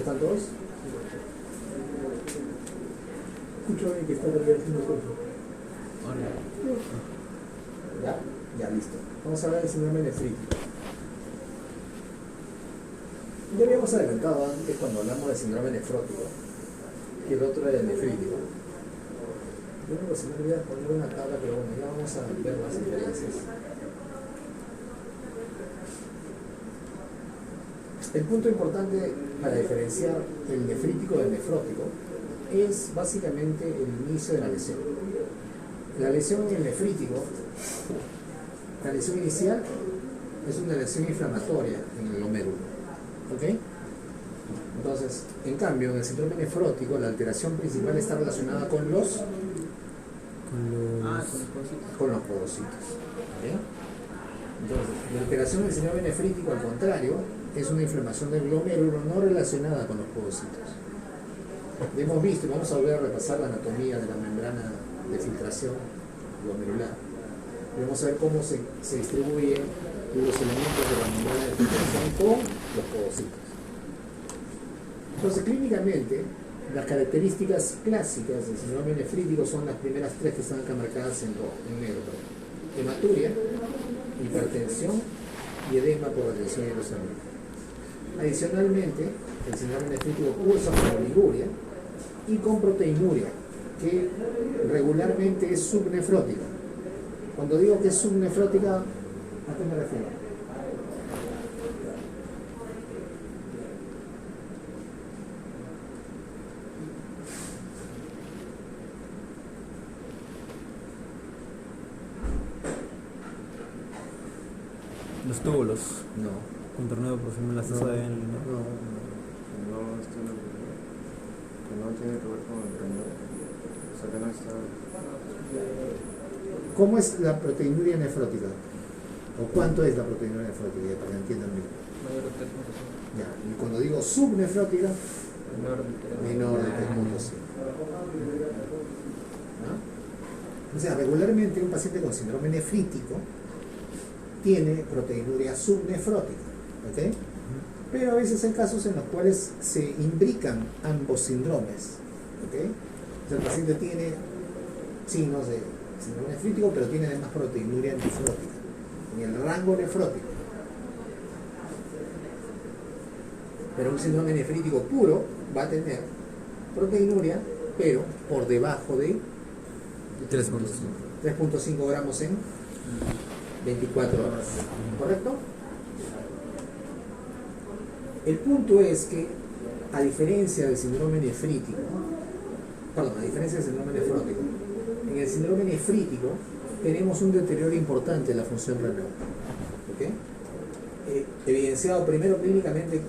están todos? Escucho que está todavía haciendo cosas. Ya listo. Vamos a hablar del síndrome nefrítico. Ya habíamos adelantado antes cuando hablamos del síndrome nefrótico, que el otro era el nefrítico. Yo creo que se me olvida poner una tabla, pero bueno, ya vamos a ver las diferencias. El punto importante para diferenciar el nefrítico del nefrótico es básicamente el inicio de la lesión. La lesión en el nefrítico, la lesión inicial es una lesión inflamatoria en el glomérulo. ¿Ok? Entonces, en cambio, en el síndrome nefrótico, la alteración principal está relacionada con los podocitos. ¿Okay? Entonces, la alteración del síndrome nefrítico, al contrario, es una inflamación del glomérulo no relacionada con los podocitos. Hemos visto, y vamos a volver a repasar la anatomía de la membrana de filtración glomerular. Y vamos a ver cómo se distribuyen los elementos de la membrana de filtración con los podocitos. Entonces, clínicamente, las características clásicas del síndrome nefrítico son las primeras tres que están acá marcadas en negro. Hematuria, hipertensión y edema por retención hidrosalina. Adicionalmente, el síndrome nefrítico cursa con oliguria y con proteinuria, que regularmente es subnefrótica. Cuando digo que es subnefrótica, ¿a qué me refiero? Los túbulos. No. Con torneo por ejemplo, la taza de él, ¿no? Que no tiene que ver con el riñón. O sea, que no está... ¿Cómo es la proteinuria nefrótica? ¿O cuánto es la proteinuria nefrótica? Para que entiendan bien. Mayor de 3.5. Ya. Y cuando digo subnefrótica, menor de 3.5. ¿No? O sea, regularmente un paciente con síndrome nefrítico tiene proteinuria subnefrótica, ¿ok? Pero a veces hay casos en los cuales se imbrican ambos síndromes, ¿ok? O sea, el paciente tiene signos de síndrome nefrítico, pero tiene además proteinuria nefrótica, en el rango nefrótico. Pero un síndrome nefrítico puro va a tener proteinuria, pero por debajo de 3.5 gramos en 24 horas. ¿Correcto? El punto es que, a diferencia del síndrome nefrítico, a diferencia del síndrome nefrótico, en el síndrome nefrítico tenemos un deterioro importante de la función renal. ¿Okay? Evidenciado primero clínicamente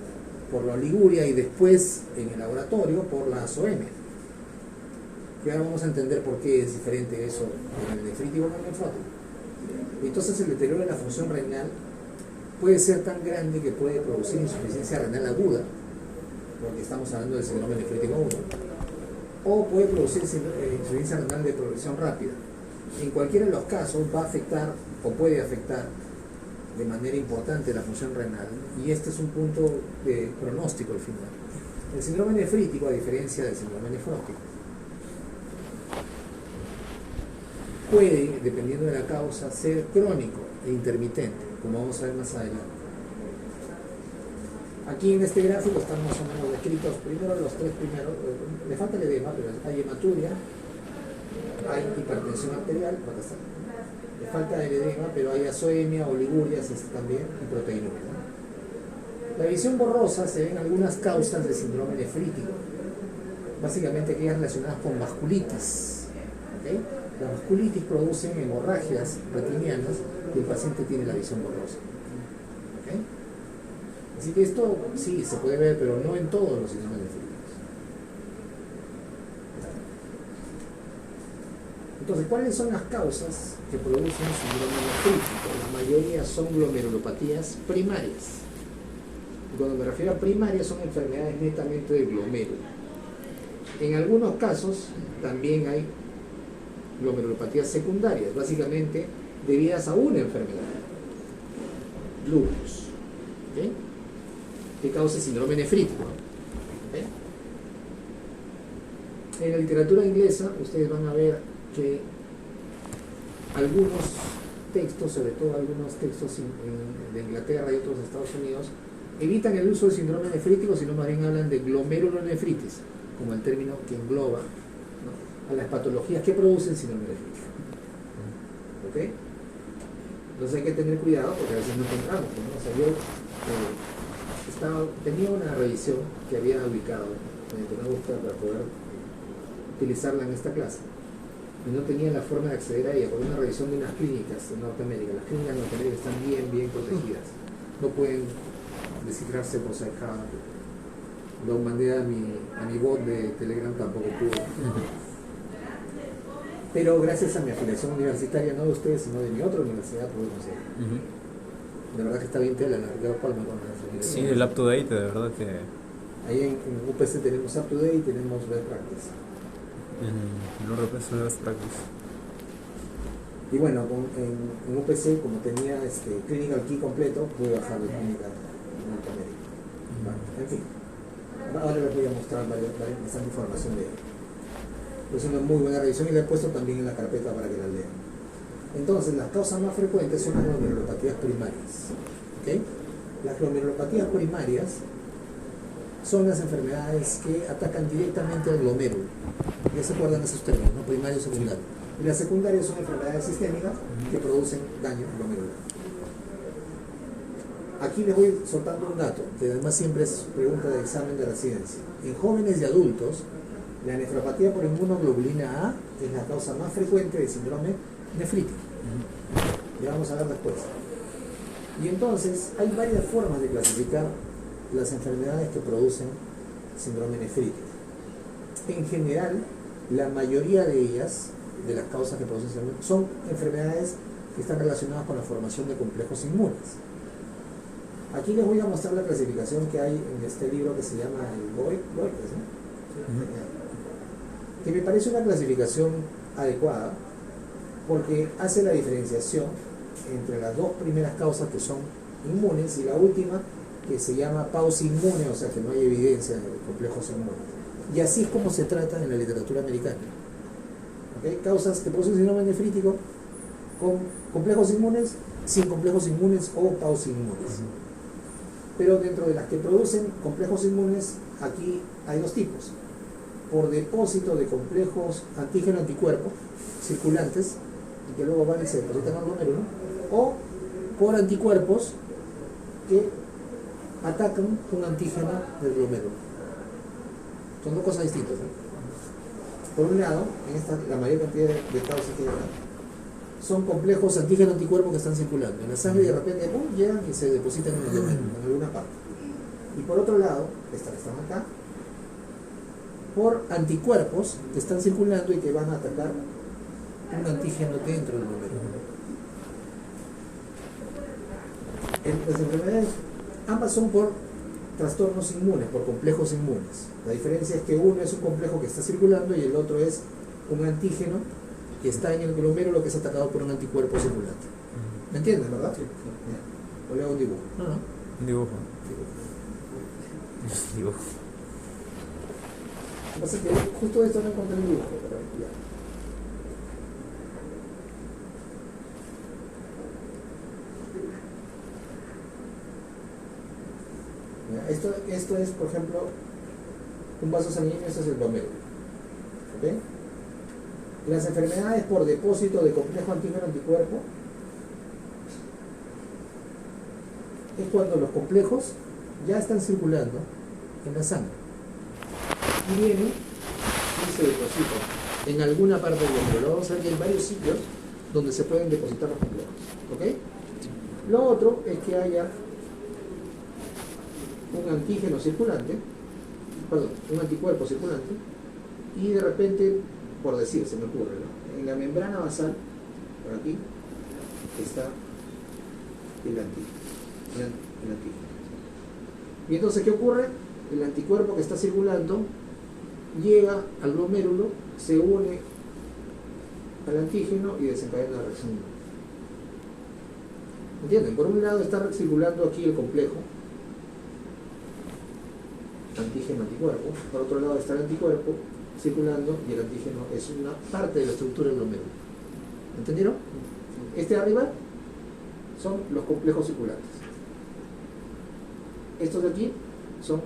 por la oliguria y después en el laboratorio por la azoemia. Y ahora vamos a entender por qué es diferente eso en el nefrítico que en el nefrótico. Entonces el deterioro de la función renal puede ser tan grande que puede producir insuficiencia renal aguda, porque estamos hablando del síndrome nefrítico 1, o puede producir insuficiencia renal de progresión rápida. En cualquiera de los casos va a afectar o puede afectar de manera importante la función renal, y este es un punto de pronóstico al final. El síndrome nefrítico, a diferencia del síndrome nefrótico, puede, dependiendo de la causa, ser crónico e intermitente, como vamos a ver más adelante. Aquí en este gráfico están más o menos descritos primero los tres primeros. Le falta el edema, pero hay hematuria, hay hipertensión arterial, le falta el edema, pero hay azoemia, oliguria, también, y proteinuria, ¿no? La visión borrosa se ve en algunas causas de síndrome nefrítico, básicamente aquellas relacionadas con vasculitis. ¿Okay? Las vasculitis producen hemorragias retinianas y el paciente tiene la visión borrosa. ¿Okay? Así que esto sí se puede ver, pero no en todos los síndromes nefríticos. Entonces, ¿cuáles son las causas que producen síndrome nefrítico? La mayoría son glomerulopatías primarias. Y cuando me refiero a primarias, son enfermedades netamente del glomérulo. En algunos casos también hay glomerulopatías secundarias, básicamente debidas a una enfermedad, lupus, ¿okay? Que causa síndrome nefrítico. ¿Ok? En la literatura inglesa ustedes van a ver que algunos textos, sobre todo algunos textos de Inglaterra y otros de Estados Unidos, evitan el uso del síndrome nefrítico, sino más bien hablan de glomerulonefritis, como el término que engloba, ¿no?, a las patologías que producen síndrome nefrítico. ¿Ok? Entonces hay que tener cuidado porque a veces no encontramos, ¿no? O sea, yo tenía una revisión que había ubicado mediante una búsqueda para poder utilizarla en esta clase y no tenía la forma de acceder a ella por una revisión de unas clínicas en Norteamérica. Las clínicas en Norteamérica están bien protegidas, no pueden descifrarse por SciHub. Lo mandé a mi bot de Telegram, tampoco pudo. Pero gracias a mi afiliación universitaria, no de ustedes, sino de mi otra universidad, pude conseguir. De verdad que está bien tela, la Ricardo Palma con las universidades. Sí, el up to date, de verdad que. Ahí en UPC tenemos Up to Date y tenemos Best Practice. En RP es una best practice. Y bueno, en UPC, como tenía Clinical Key completo, pude bajar de clínica en Norteamérica. Bueno, en fin, ahora les voy a mostrar bastante información de ello. Es una muy buena revisión y la he puesto también en la carpeta para que la lean. Entonces, las causas más frecuentes son las glomerulopatías primarias. ¿Okay? Las glomerulopatías primarias son las enfermedades que atacan directamente al glomérulo. Ya se acuerdan esos términos, ¿no? Primario y secundario. Y las secundarias son enfermedades sistémicas que producen daño glomerular. Aquí les voy soltando un dato, que además siempre es pregunta de examen de residencia. En jóvenes y adultos, la nefropatía por inmunoglobulina A es la causa más frecuente de síndrome nefrítico. Ya vamos a ver después. Y entonces hay varias formas de clasificar las enfermedades que producen síndrome nefrítico. En general, la mayoría de ellas, de las causas que producen síndrome, son enfermedades que están relacionadas con la formación de complejos inmunes. Aquí les voy a mostrar la clasificación que hay en este libro que se llama el Goites, ¿no? Que me parece una clasificación adecuada porque hace la diferenciación entre las dos primeras causas que son inmunes y la última que se llama pausinmune, o sea que no hay evidencia de complejos inmunes. Y así es como se trata en la literatura americana. ¿Okay? Causas que producen síndrome nefrítico con complejos inmunes, sin complejos inmunes o pausinmunes. Pero dentro de las que producen complejos inmunes, aquí hay dos tipos: por depósito de complejos antígeno-anticuerpo circulantes y que luego van y se depositan al glomérulo, o por anticuerpos que atacan un antígeno del glomérulo. Son dos cosas distintas, ¿no? Por un lado, en la mayor cantidad de causas que llegan son complejos antígeno-anticuerpos que están circulando en la sangre y de repente ¡pum!, llegan y se depositan en el glomérulo, en alguna parte. Y por otro lado, estas que están acá, por anticuerpos que están circulando y que van a atacar un antígeno dentro del glomérulo. Las enfermedades, ambas son por trastornos inmunes, por complejos inmunes. La diferencia es que uno es un complejo que está circulando y el otro es un antígeno que está en el glomérulo que es atacado por un anticuerpo circulante. ¿Me entienden, verdad? Sí. O le hago un dibujo. No. Un dibujo. Dibujo. Lo que pasa es que justo esto no encontré el dibujo, pero ya. Esto es, por ejemplo, un vaso sanguíneo, esto es el glomérulo. ¿Okay? Las enfermedades por depósito de complejo antígeno-anticuerpo es cuando los complejos ya están circulando en la sangre y vienen y se depositan en alguna parte del glomérulo. Vamos a ver que hay varios sitios donde se pueden depositar los complejos. ¿Okay? Lo otro es que haya un antígeno circulante, un anticuerpo circulante, y de repente, por decir, se me ocurre, ¿no?, en la membrana basal, por aquí, está el antígeno. Y entonces, ¿qué ocurre? El anticuerpo que está circulando llega al glomérulo, se une al antígeno y desencadena la reacción. ¿Entienden? Por un lado está circulando aquí el complejo, antígeno-anticuerpo, por otro lado está el anticuerpo circulando y el antígeno es una parte de la estructura del glomérulo. ¿Entendieron? Este de arriba son los complejos circulantes. Estos de aquí son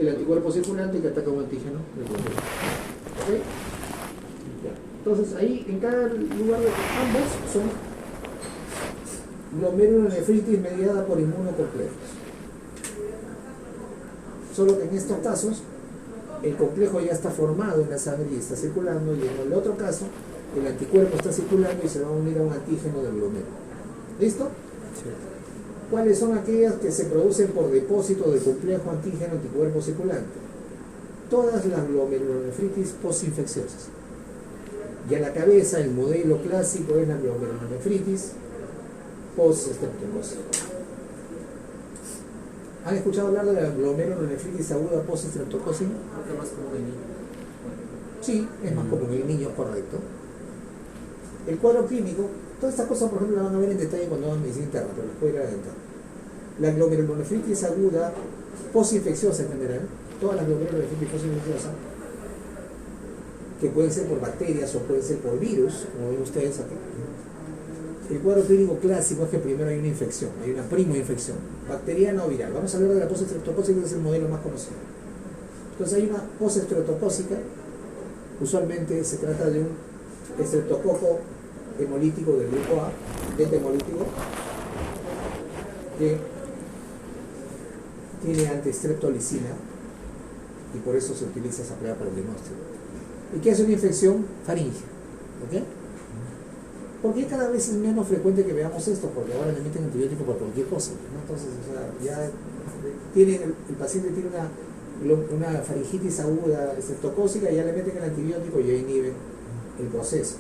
el anticuerpo circulante que ataca un antígeno del glomérulo. ¿Ok? Ya. Entonces ahí en cada lugar de ambos son glomerulonefritis mediada por inmunocomplejos. Solo que en estos casos el complejo ya está formado en la sangre y está circulando, y en el otro caso el anticuerpo está circulando y se va a unir a un antígeno del glomérulo. ¿Listo? Sí. ¿Cuáles son aquellas que se producen por depósito del complejo antígeno-anticuerpo circulante? Todas las glomerulonefritis postinfecciosas. Y a la cabeza el modelo clásico es la glomerulonefritis post-estreptocócica. ¿Han escuchado hablar de la glomerulonefritis aguda post-estreptocócica? Creo que más como de niño. Sí, es más común en niños, correcto. El cuadro clínico, todas estas cosas por ejemplo las van a ver en detalle cuando hagan medicina interna, pero les puedo ir adelantando. La glomerulonefritis aguda postinfecciosa en general, todas las glomerulonefritis postinfecciosas, que pueden ser por bacterias o pueden ser por virus, como ven ustedes aquí. El cuadro clínico clásico es que primero hay una infección, hay una primoinfección, bacteriana o viral. Vamos a hablar de la postestreptocócica, que es el modelo más conocido. Entonces hay una postestreptocócica, usualmente se trata de un estreptococo hemolítico del grupo A, beta hemolítico, que tiene antistreptolicina y por eso se utiliza esa prueba para el diagnóstico. ¿Y qué es una infección faríngea? ¿Ok? ¿Por qué cada vez es menos frecuente que veamos esto? Porque ahora le meten antibiótico por cualquier cosa, ¿no? Entonces, o sea, ya tiene, el paciente tiene una faringitis aguda estreptocócica y ya le meten el antibiótico y ya inhiben el proceso,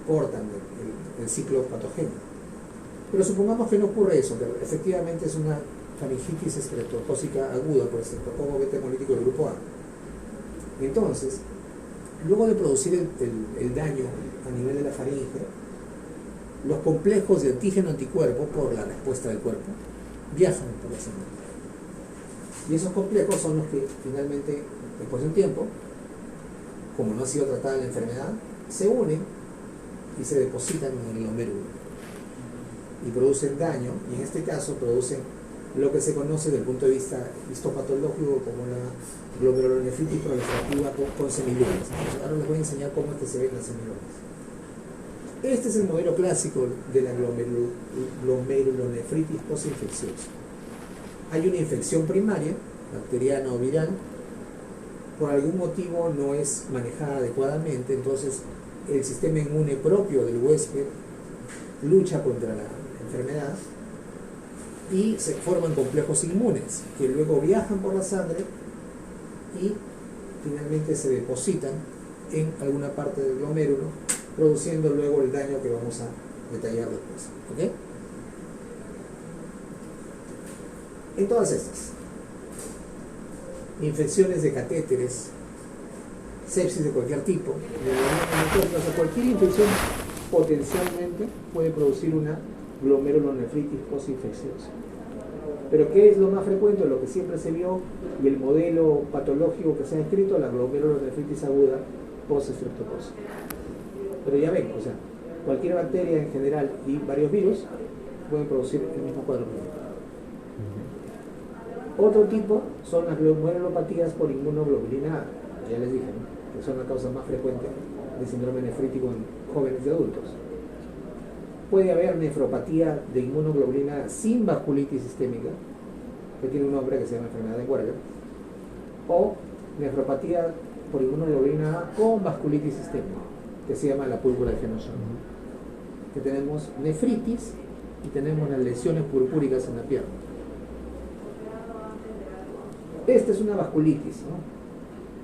cortan el ciclo patógeno. Pero supongamos que no ocurre eso, que efectivamente es una faringitis estreptocócica aguda por estreptococo beta hemolítico del grupo A. Entonces, luego de producir el daño a nivel de la faringe, los complejos de antígeno-anticuerpo, por la respuesta del cuerpo, viajan por la sangre. Y esos complejos son los que finalmente, después de un tiempo, como no ha sido tratada la enfermedad, se unen y se depositan en el glomérulo y producen daño, y en este caso producen lo que se conoce desde el punto de vista histopatológico como la glomerulonefritis proliferativa con semilunas. Ahora les voy a enseñar cómo es que se ven las semilunas. Este es el modelo clásico de la glomerulonefritis postinfecciosa. Hay una infección primaria, bacteriana o viral, por algún motivo no es manejada adecuadamente, entonces el sistema inmune propio del huésped lucha contra la enfermedad y se forman complejos inmunes que luego viajan por la sangre y finalmente se depositan en alguna parte del glomérulo, produciendo luego el daño que vamos a detallar después. ¿Ok? En todas estas infecciones de catéteres, sepsis de cualquier tipo, o sea, cualquier infección potencialmente puede producir una glomerulonefritis postinfecciosa. Pero ¿qué es lo más frecuente? Lo que siempre se vio y el modelo patológico que se ha escrito, la glomerulonefritis aguda postestreptocócica. Pero ya ven, o sea, cualquier bacteria en general y varios virus pueden producir el mismo cuadro clínico. Otro tipo son las glomerulopatías por inmunoglobulina A, ya les dije, ¿no? Que son la causa más frecuente de síndrome nefrítico en jóvenes y adultos. Puede haber nefropatía de inmunoglobulina A sin vasculitis sistémica, que tiene un nombre que se llama enfermedad de Werger, o nefropatía por inmunoglobulina A con vasculitis sistémica, que se llama la púrpura de Genoson, que tenemos nefritis y tenemos las lesiones purpúricas en la pierna. Esta es una vasculitis, ¿no?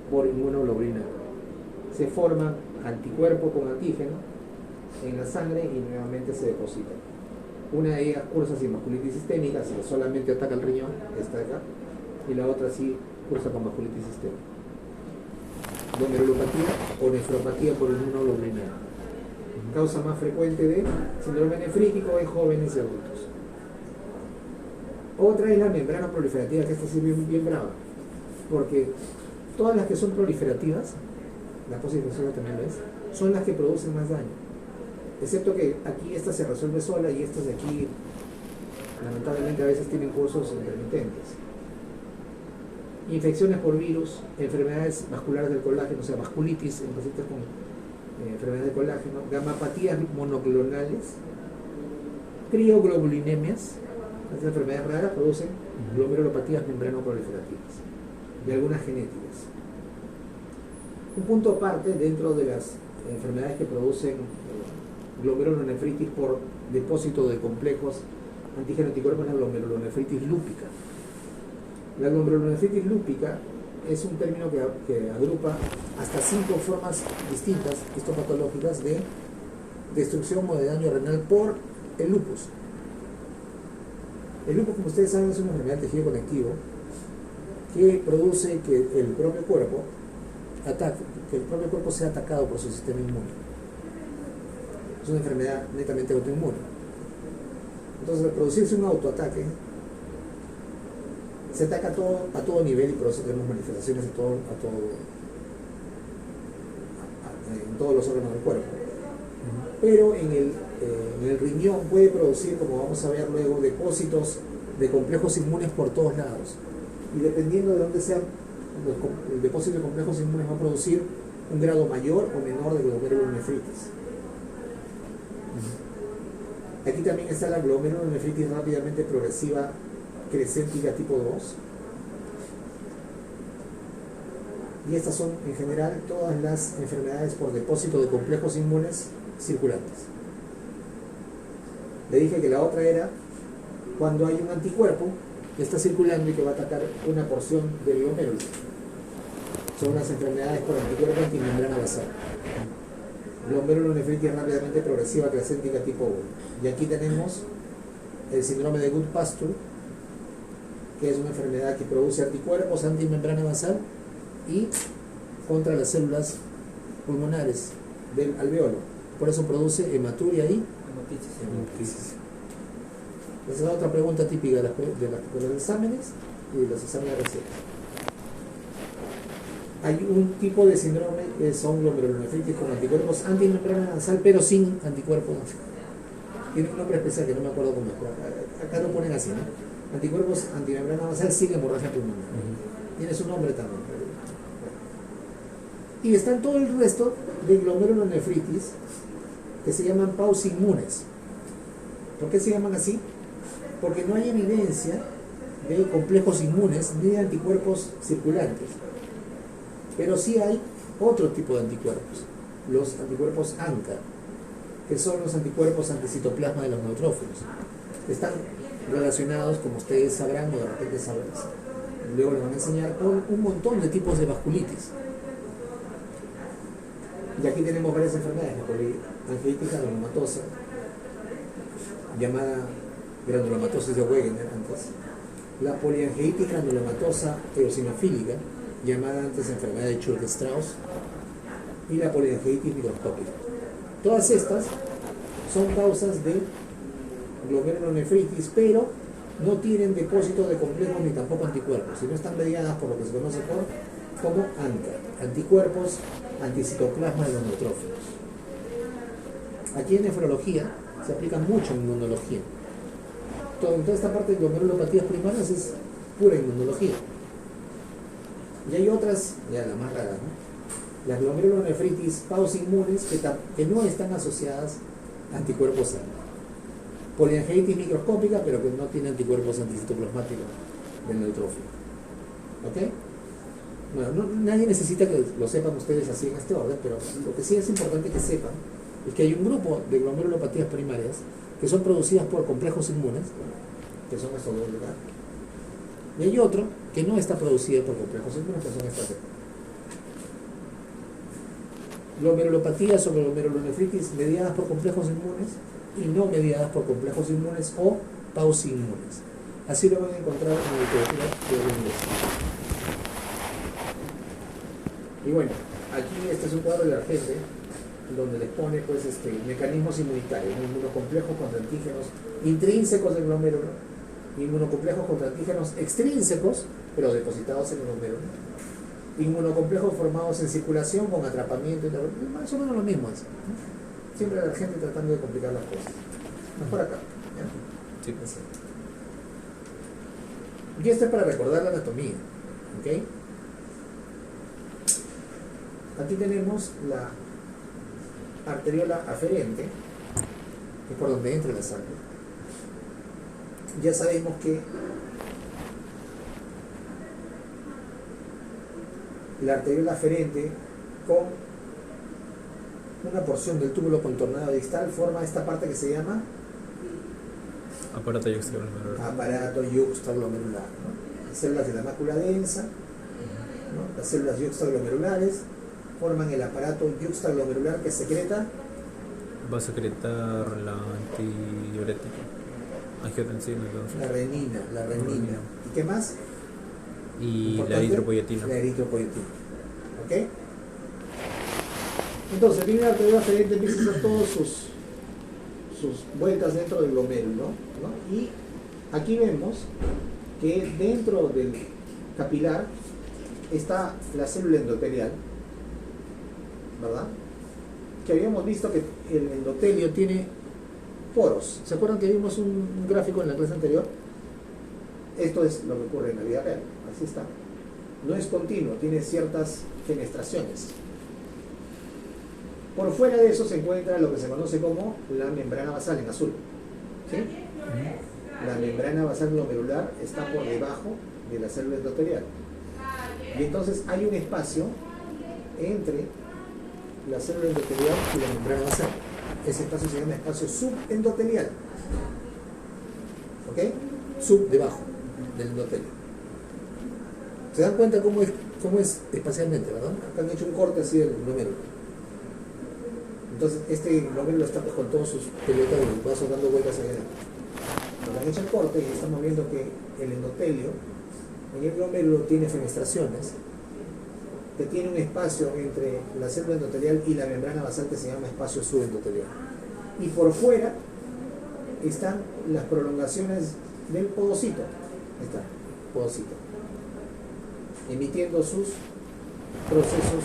Por inmunoglobulina A. Se forman anticuerpos con antígeno en la sangre y nuevamente se depositan. Una de ellas cursa sin vasculitis sistémica, que solamente ataca el riñón, esta de acá, y la otra sí cursa con vasculitis sistémica. Glomerulopatía o nefropatía por inmunoglobulina A. Causa más frecuente de síndrome nefrítico en jóvenes y adultos. Otra es la membrana proliferativa, que esta sí es bien brava, porque todas las que son proliferativas, la positron también lo es, son las que producen más daño. Excepto que aquí esta se resuelve sola y estas de aquí, lamentablemente, a veces tienen cursos intermitentes. Infecciones por virus, enfermedades vasculares del colágeno, o sea, vasculitis en pacientes con enfermedades de colágeno, gamapatías monoclonales, crioglobulinemias, estas enfermedades raras producen glomerulopatías membranoproliferativas y algunas genéticas. Un punto aparte dentro de las enfermedades que producen glomerulonefritis por depósito de complejos antígeno-anticuerpos es la glomerulonefritis lúpica. La glomerulonefritis lúpica es un término que agrupa hasta 5 formas distintas, histopatológicas, de destrucción o de daño renal por el lupus. El lupus, como ustedes saben, es una enfermedad del tejido conectivo que produce que el propio cuerpo sea atacado por su sistema inmune. Es una enfermedad netamente autoinmune. Entonces, al producirse un autoataque, se ataca a todo nivel y por eso tenemos manifestaciones en todos los órganos del cuerpo. Pero en el riñón puede producir, como vamos a ver luego, depósitos de complejos inmunes por todos lados. Y dependiendo de dónde sean, el depósito de complejos inmunes va a producir un grado mayor o menor de glomerulonefritis. Aquí también está la glomerulonefritis rápidamente progresiva crescéntica tipo 2. Y estas son en general todas las enfermedades por depósito de complejos inmunes circulantes. Le dije que la otra era cuando hay un anticuerpo que está circulando y que va a atacar una porción del glomérulo. Son las enfermedades por anticuerpo antimembrana basal. Glomerulonefritis rápidamente progresiva crescéntica tipo 1. Y aquí tenemos el síndrome de Goodpasture, que es una enfermedad que produce anticuerpos antimembrana basal y contra las células pulmonares del alveolo. Por eso produce hematuria y hemoptisis. Esa es la otra pregunta típica de los exámenes y de los exámenes recientes. Hay un tipo de síndrome que son glomerulonefritis con anticuerpos antimembrana basal, pero sin anticuerpos. Tiene un nombre especial que no me acuerdo cómo es, pero acá lo ponen así, ¿no? Anticuerpos antimembrana basal sin hemorragia pulmonar. Tiene su nombre también. Y están todo el resto de glomerulonefritis que se llaman pausinmunes. ¿Por qué se llaman así? Porque no hay evidencia de complejos inmunes ni de anticuerpos circulantes. Pero sí hay otro tipo de anticuerpos, los anticuerpos ANCA, que son los anticuerpos anticitoplasma de los neutrófilos. Están relacionados, como ustedes sabrán o de repente sabrán, luego les van a enseñar, con un montón de tipos de vasculitis. Y aquí tenemos varias enfermedades, la poliangeitis granulomatosa, llamada granulomatosis de Wegener antes, la poliangeitis granulomatosa eosinofílica, llamada antes enfermedad de Churg-Strauss, y la poliangeitis microscópica. Todas estas son causas de glomerulonefritis, pero no tienen depósito de complejos ni tampoco anticuerpos, sino están mediadas por lo que se conoce como ANCA, anticuerpos anticitoplasma de los neutrófilos. Aquí en nefrología se aplica mucho en inmunología. Toda esta parte de glomerulopatías primarias es pura inmunología. Y hay otras, ya las más raras, ¿no? Las glomerulonefritis pausinmunes que no están asociadas a anticuerpos ANCA. Poliangeitis microscópica, pero que no tiene anticuerpos anticitoplasmáticos del neutrófilo. ¿Ok? Bueno, nadie necesita que lo sepan ustedes así en este orden, pero lo que sí es importante que sepan es que hay un grupo de glomerulopatías primarias que son producidas por complejos inmunes, que son estos dos, ¿verdad? Y hay otro que no está producido por complejos inmunes, que son estas de acá. Glomerulopatías o glomerulonefritis mediadas por complejos inmunes y no mediadas por complejos inmunes o pausinmunes. Así lo van a encontrar en la literatura de la universidad. Y bueno, aquí este es un cuadro de Argente, donde les pone pues mecanismos inmunitarios, un inmunocomplejos contra antígenos intrínsecos del glomérulo Inmunocomplejos contra antígenos extrínsecos, pero depositados en el glomérulo. Inmunocomplejos formados en circulación con atrapamiento y tal. Más o menos lo mismo es, ¿no? Siempre la gente tratando de complicar las cosas. Mejor acá. ¿Ya? Sí. Así. Y esto es para recordar la anatomía. ¿Ok? Aquí tenemos la arteriola aferente, que es por donde entra la sangre. Ya sabemos que la arteriola aferente con una porción del túbulo contornado distal forma esta parte que se llama Aparato yuxtaglomerular. aparato yuxtaglomerular, ¿no? Las células de la mácula densa, ¿no? Las células yuxtaglomerulares forman el aparato yuxtaglomerular que secreta Va a secretar la antidiurética. Angiotensina, entonces. la renina. ¿Y qué más? Y Importante, la eritropoyetina. La eritropoyetina. ¿Ok? Entonces, viene la arteriola aferente, empieza a hacer todas sus vueltas dentro del glomérulo, ¿no? Y aquí vemos que dentro del capilar está la célula endotelial, ¿verdad? Que habíamos visto que el endotelio tiene poros. ¿Se acuerdan que vimos un gráfico en la clase anterior? Esto es lo que ocurre en la vida real, así está. No es continuo, tiene ciertas fenestraciones. Por fuera de eso se encuentra lo que se conoce como la membrana basal en azul. ¿Sí? La membrana basal glomerular está por debajo de la célula endotelial. Y entonces hay un espacio entre la célula endotelial y la membrana basal. Ese espacio se llama espacio subendotelial. ¿Ok? Sub, debajo del endotelio. ¿Se dan cuenta cómo es espacialmente, verdad? Acá han hecho un corte así del glomérulo. Entonces, este glomérulo está pues, con todos sus pelotas de los vasos dando vueltas hacia adelante. Cuando han hecho el corte y estamos viendo que el endotelio en el glomérulo tiene fenestraciones, que tiene un espacio entre la célula endotelial y la membrana basal que se llama espacio subendotelial. Y por fuera están las prolongaciones del podocito. Ahí está, podocito. Emitiendo sus procesos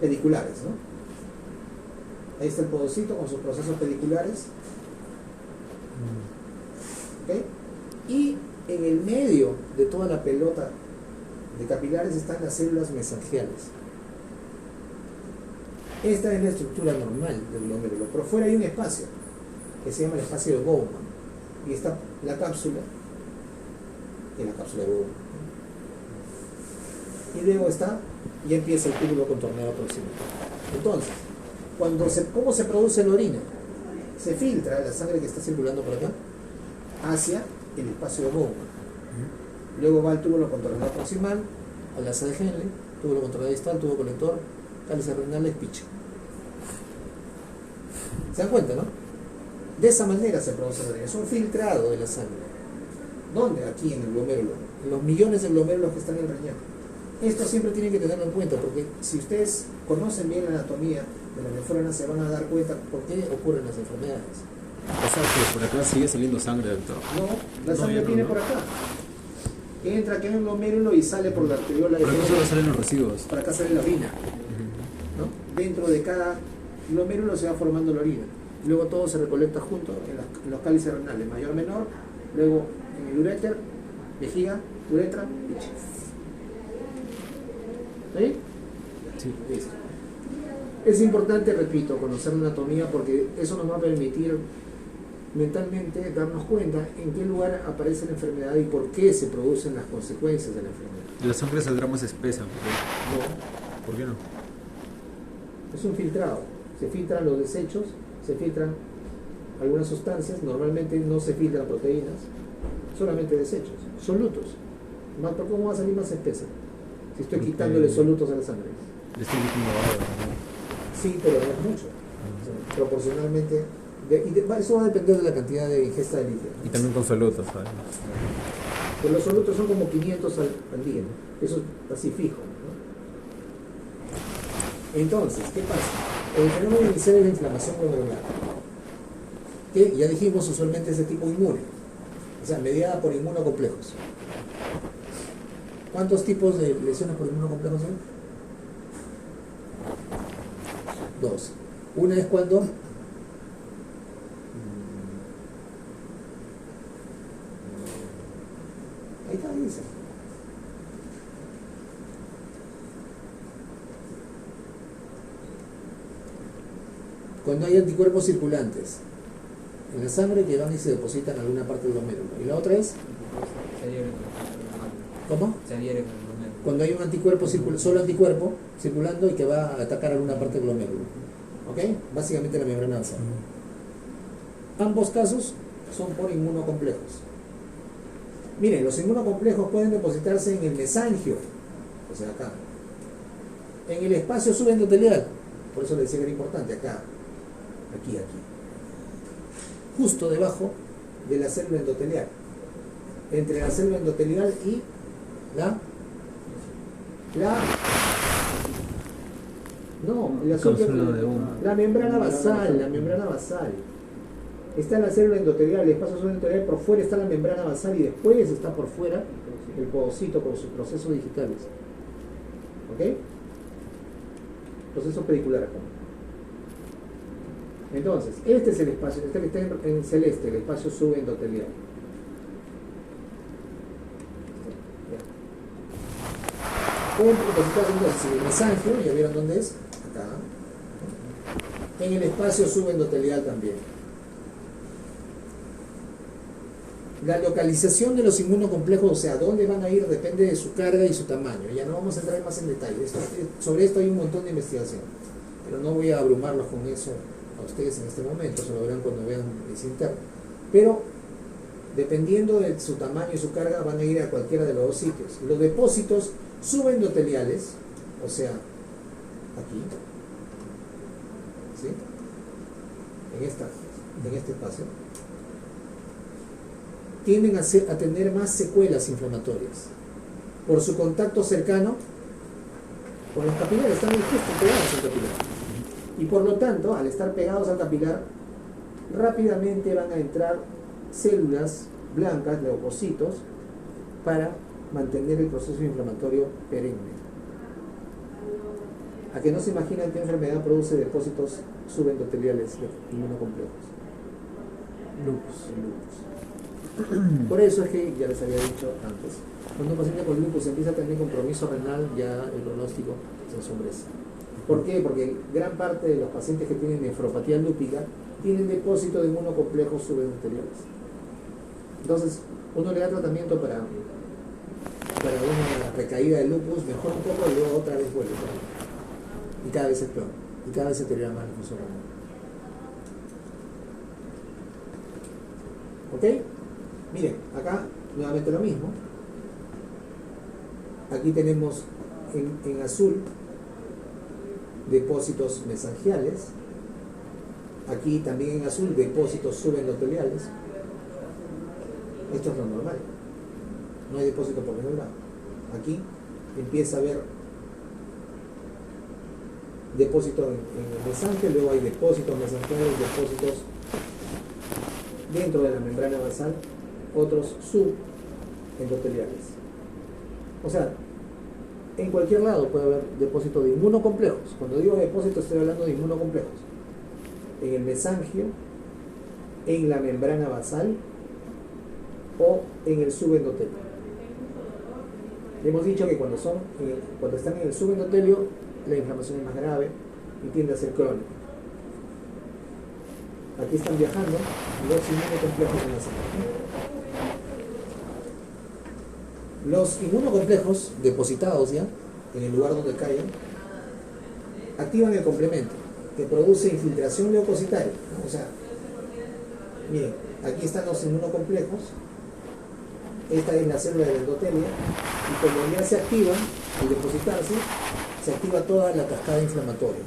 pediculares, ¿no? Ahí está el podocito con sus procesos pediculares. ¿Ok? Y en el medio de toda la pelota de capilares están las células mesangiales. Esta es la estructura normal del glomérulo. Por fuera hay un espacio que se llama el espacio de Bowman. Y está la cápsula, en la cápsula de Bowman. Y luego está, y empieza el túbulo contorneado proximal. Entonces, ¿cómo se produce la orina? Se filtra la sangre que está circulando por acá hacia el espacio de Bowman. Luego va al túbulo contorneado proximal, al asa de Henle, túbulo contorneado distal, tubo colector, cálice renal, pitch. ¿Se dan cuenta, no? De esa manera se produce la orina. Es un filtrado de la sangre. ¿Dónde? Aquí en el glomérulo. En los millones de glomérulos que están en el riñón. Esto siempre tienen que tenerlo en cuenta, porque si ustedes conocen bien la anatomía de la nefrona, se van a dar cuenta por qué ocurren las enfermedades. O sea que por acá sigue saliendo sangre, doctor. No, la sangre ya no, viene ¿no? por acá. Entra aquí en el glomérulo y sale por la arteriola de Por acá solo salen los residuos. Para acá sale la orina, ¿no? Dentro de cada glomérulo se va formando la orina. Luego todo se recolecta junto en los cálices renales, mayor o menor. Luego en el uréter, vejiga, uretra, pitch. ¿Sí? Sí. Listo. Es importante, repito, conocer la anatomía porque eso nos va a permitir mentalmente darnos cuenta en qué lugar aparece la enfermedad y por qué se producen las consecuencias de la enfermedad. La sangre saldrá más espesa. No, ¿Por qué no? es un filtrado. Se filtran los desechos, se filtran algunas sustancias, normalmente no se filtran proteínas, solamente desechos, solutos. ¿Cómo va a salir más espesa? Si estoy Porque quitándole solutos a la sangre. Le estoy metiendo agua, ¿no? Sí, pero no es mucho. O sea, proporcionalmente. Eso va a depender de la cantidad de ingesta de líquido. Y también con solutos, ¿sabes? Pero los solutos son como 500 al día, ¿no? Eso es así fijo, ¿no? Entonces, ¿qué pasa? El fenómeno inicial es la inflamación glomerular. que ya dijimos usualmente es de tipo inmune, o sea, mediada por inmunocomplejos. ¿Cuántos tipos de lesiones por inmunocomplejos hay? Dos. Una es cuando ahí está, ahí dice. Cuando hay anticuerpos circulantes en la sangre que van y se depositan en alguna parte del glomérulo. Y la otra es, Se adhiere ¿cómo? Se adhiere con el glomérulo. Cuando hay un anticuerpo, solo anticuerpo circulando y que va a atacar alguna parte del glomérulo. ¿Ok? Básicamente la membrana basal. Ambos casos son por inmunocomplejos. Miren, los inmunocomplejos pueden depositarse en el mesangio, o sea, acá. En el espacio subendotelial, por eso les decía que era importante, acá. Aquí. Justo debajo de la célula endotelial. Entre la célula endotelial y la Cápsula de humo. la membrana basal. Está la célula endotelial, el espacio subendotelial, por fuera está la membrana basal y después está por fuera el podocito con sus procesos digitales. ¿Ok? Procesos pediculares. Entonces, este es el espacio, este que está en celeste, el espacio subendotelial. Pueden depositar entonces en el mesangio, ya vieron dónde es, acá. En el espacio subendotelial también. La localización de los inmunocomplejos, o sea, dónde van a ir, depende de su carga y su tamaño. Ya no vamos a entrar más en detalle. Sobre esto hay un montón de investigación, pero no voy a abrumarlos con eso a ustedes en este momento, se lo verán cuando vean ese interno. Pero, dependiendo de su tamaño y su carga, van a ir a cualquiera de los dos sitios. Los depósitos subendoteliales, o sea, aquí, ¿sí? En este espacio, tienden a tener más secuelas inflamatorias por su contacto cercano con los capilares, están justo pegados al capilar. Y por lo tanto, al estar pegados al capilar, rápidamente van a entrar células blancas, leucocitos, para mantener el proceso inflamatorio perenne. ¿A que no se imaginan qué enfermedad produce depósitos subendoteliales de inmunocomplejos? Lupus. Por eso es que, ya les había dicho antes, cuando un paciente con lupus empieza a tener compromiso renal, ya el pronóstico se ensombrece. ¿Por qué? Porque gran parte de los pacientes que tienen nefropatía lúpica tienen depósito de inmunocomplejos subendoteliales. Entonces, uno le da tratamiento para una recaída de lupus, mejora un poco y luego otra vez vuelve. Y cada vez es peor. Y cada vez se deteriora más la función renal. ¿Ok? Miren, acá nuevamente lo mismo. Aquí tenemos en azul depósitos mesangiales. Aquí también en azul depósitos subendoteliales. Esto es lo normal. No hay depósito por ningún lado. Aquí empieza a haber depósito en el mesangio, luego hay depósitos mesangiales, depósitos dentro de la membrana basal, otros subendoteliales. O sea, en cualquier lado puede haber depósito de inmunocomplejos. Cuando digo depósito estoy hablando de inmunocomplejos. En el mesangio, en la membrana basal o en el subendotelio. Hemos dicho que cuando están en el subendotelio, la inflamación es más grave y tiende a ser crónica. Aquí están viajando los inmunocomplejos en la sangre. Los inmunocomplejos depositados ya en el lugar donde caen activan el complemento que produce infiltración leucocitaria, ¿no? O sea, miren, aquí están los inmunocomplejos, esta es la célula del endotelio y cuando ya se activan al depositarse, se activa toda la cascada inflamatoria.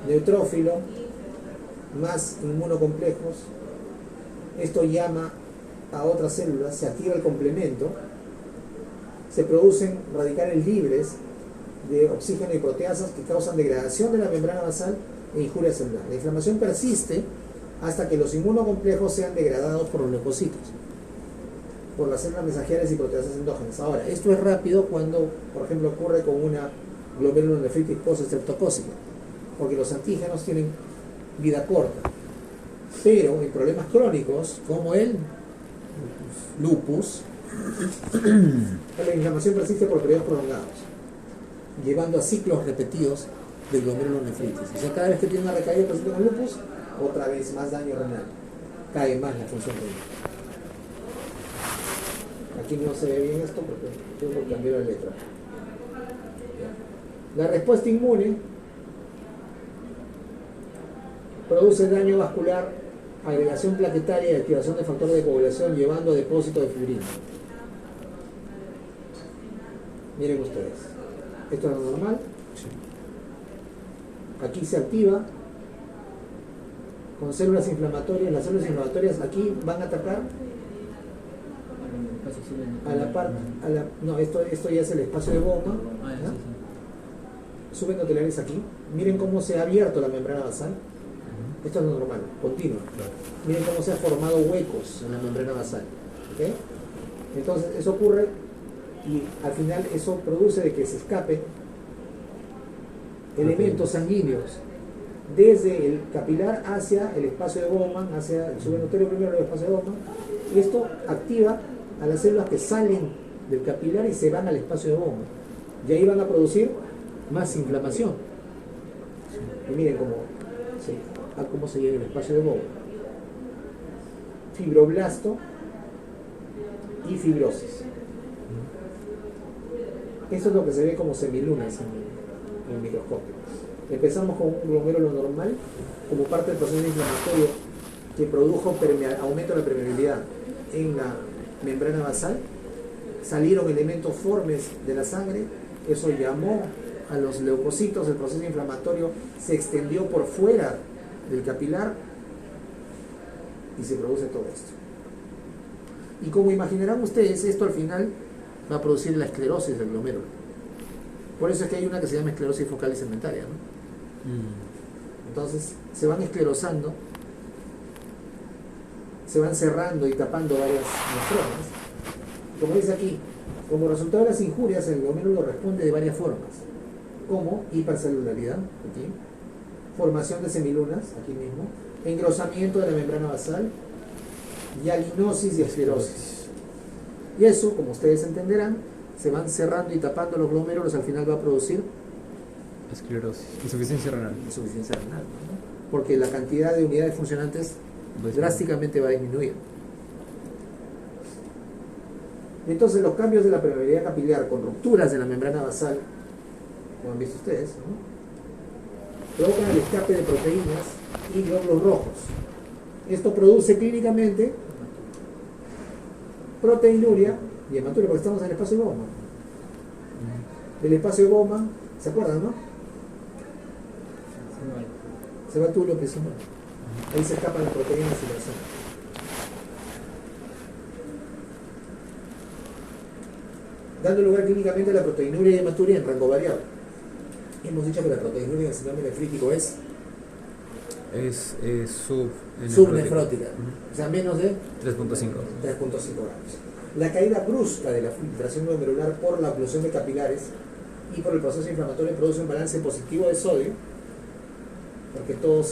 Neutrófilo más inmunocomplejos, esto llama a otras células, se activa el complemento, se producen radicales libres de oxígeno y proteasas que causan degradación de la membrana basal e injuria celular. La inflamación persiste hasta que los inmunocomplejos sean degradados por los leucocitos, por las células mensajeras y proteasas endógenas. Ahora, esto es rápido cuando, por ejemplo, ocurre con una glomerulonefritis post-estreptocócica, porque los antígenos tienen vida corta. Pero en problemas crónicos, como el lupus, la inflamación persiste por periodos prolongados, llevando a ciclos repetidos de glomerulonefritis. O sea, cada vez que tiene una recaída persiste con lupus, otra vez más daño renal, cae más la función renal. Aquí no se ve bien esto porque tengo que cambiar la letra. La respuesta inmune produce daño vascular, agregación plaquetaria y activación de factores de coagulación, llevando a depósito de fibrina. Miren ustedes, esto es lo normal. Aquí se activa con células inflamatorias. Las células inflamatorias aquí van a atacar a la parte, no, esto ya es el espacio de Bowman, ¿no? Suben endoteliales aquí. Miren cómo se ha abierto la membrana basal. Esto es lo normal, continuo. Miren cómo se han formado huecos en la membrana basal. ¿Okay? Entonces eso ocurre y al final eso produce de que se escapen elementos sanguíneos desde el capilar hacia el espacio de Bowman, hacia el subendotelio primero del espacio de Bowman, y esto activa a las células que salen del capilar y se van al espacio de Bowman, y ahí van a producir más inflamación. Y miren cómo se llega el espacio de Bowman: fibroblasto y fibrosis. Eso es lo que se ve como semilunas en el microscopio. Empezamos con un glomérulo normal como parte del proceso inflamatorio que produjo aumento de la permeabilidad en la membrana basal. Salieron elementos formes de la sangre, eso llamó a los leucocitos, el proceso inflamatorio se extendió por fuera del capilar y se produce todo esto. Y como imaginarán ustedes, esto al final va a producir la esclerosis del glomérulo. Por eso es que hay una que se llama esclerosis focal y segmentaria, ¿no? Entonces se van esclerosando, se van cerrando y tapando varias nefronas. Como dice aquí, como resultado de las injurias, el glomérulo responde de varias formas, como hipercelularidad, aquí, formación de semilunas, aquí mismo, engrosamiento de la membrana basal, hialinosis y esclerosis. Y eso, como ustedes entenderán, se van cerrando y tapando los glomérulos, al final va a producir esclerosis, insuficiencia renal. Insuficiencia renal, ¿no? Porque la cantidad de unidades funcionantes drásticamente va a disminuir. Entonces los cambios de la permeabilidad capilar con rupturas de la membrana basal, como han visto ustedes, ¿no?, provocan el escape de proteínas y glóbulos rojos. Esto produce clínicamente proteinuria y hematuria, porque estamos en el espacio de Bowman. El espacio de Bowman, ¿se acuerdan, no? Se va el túbulo principal. Ahí se escapan las proteínas y la sangre. Dando lugar clínicamente a la proteinuria y hematuria en rango variable. Hemos dicho que la proteinuria en el síndrome nefrítico es subnefrótica, o sea, menos de 3.5 gramos. La caída brusca de la filtración glomerular por la oclusión de capilares y por el proceso inflamatorio produce un balance positivo de sodio, porque todo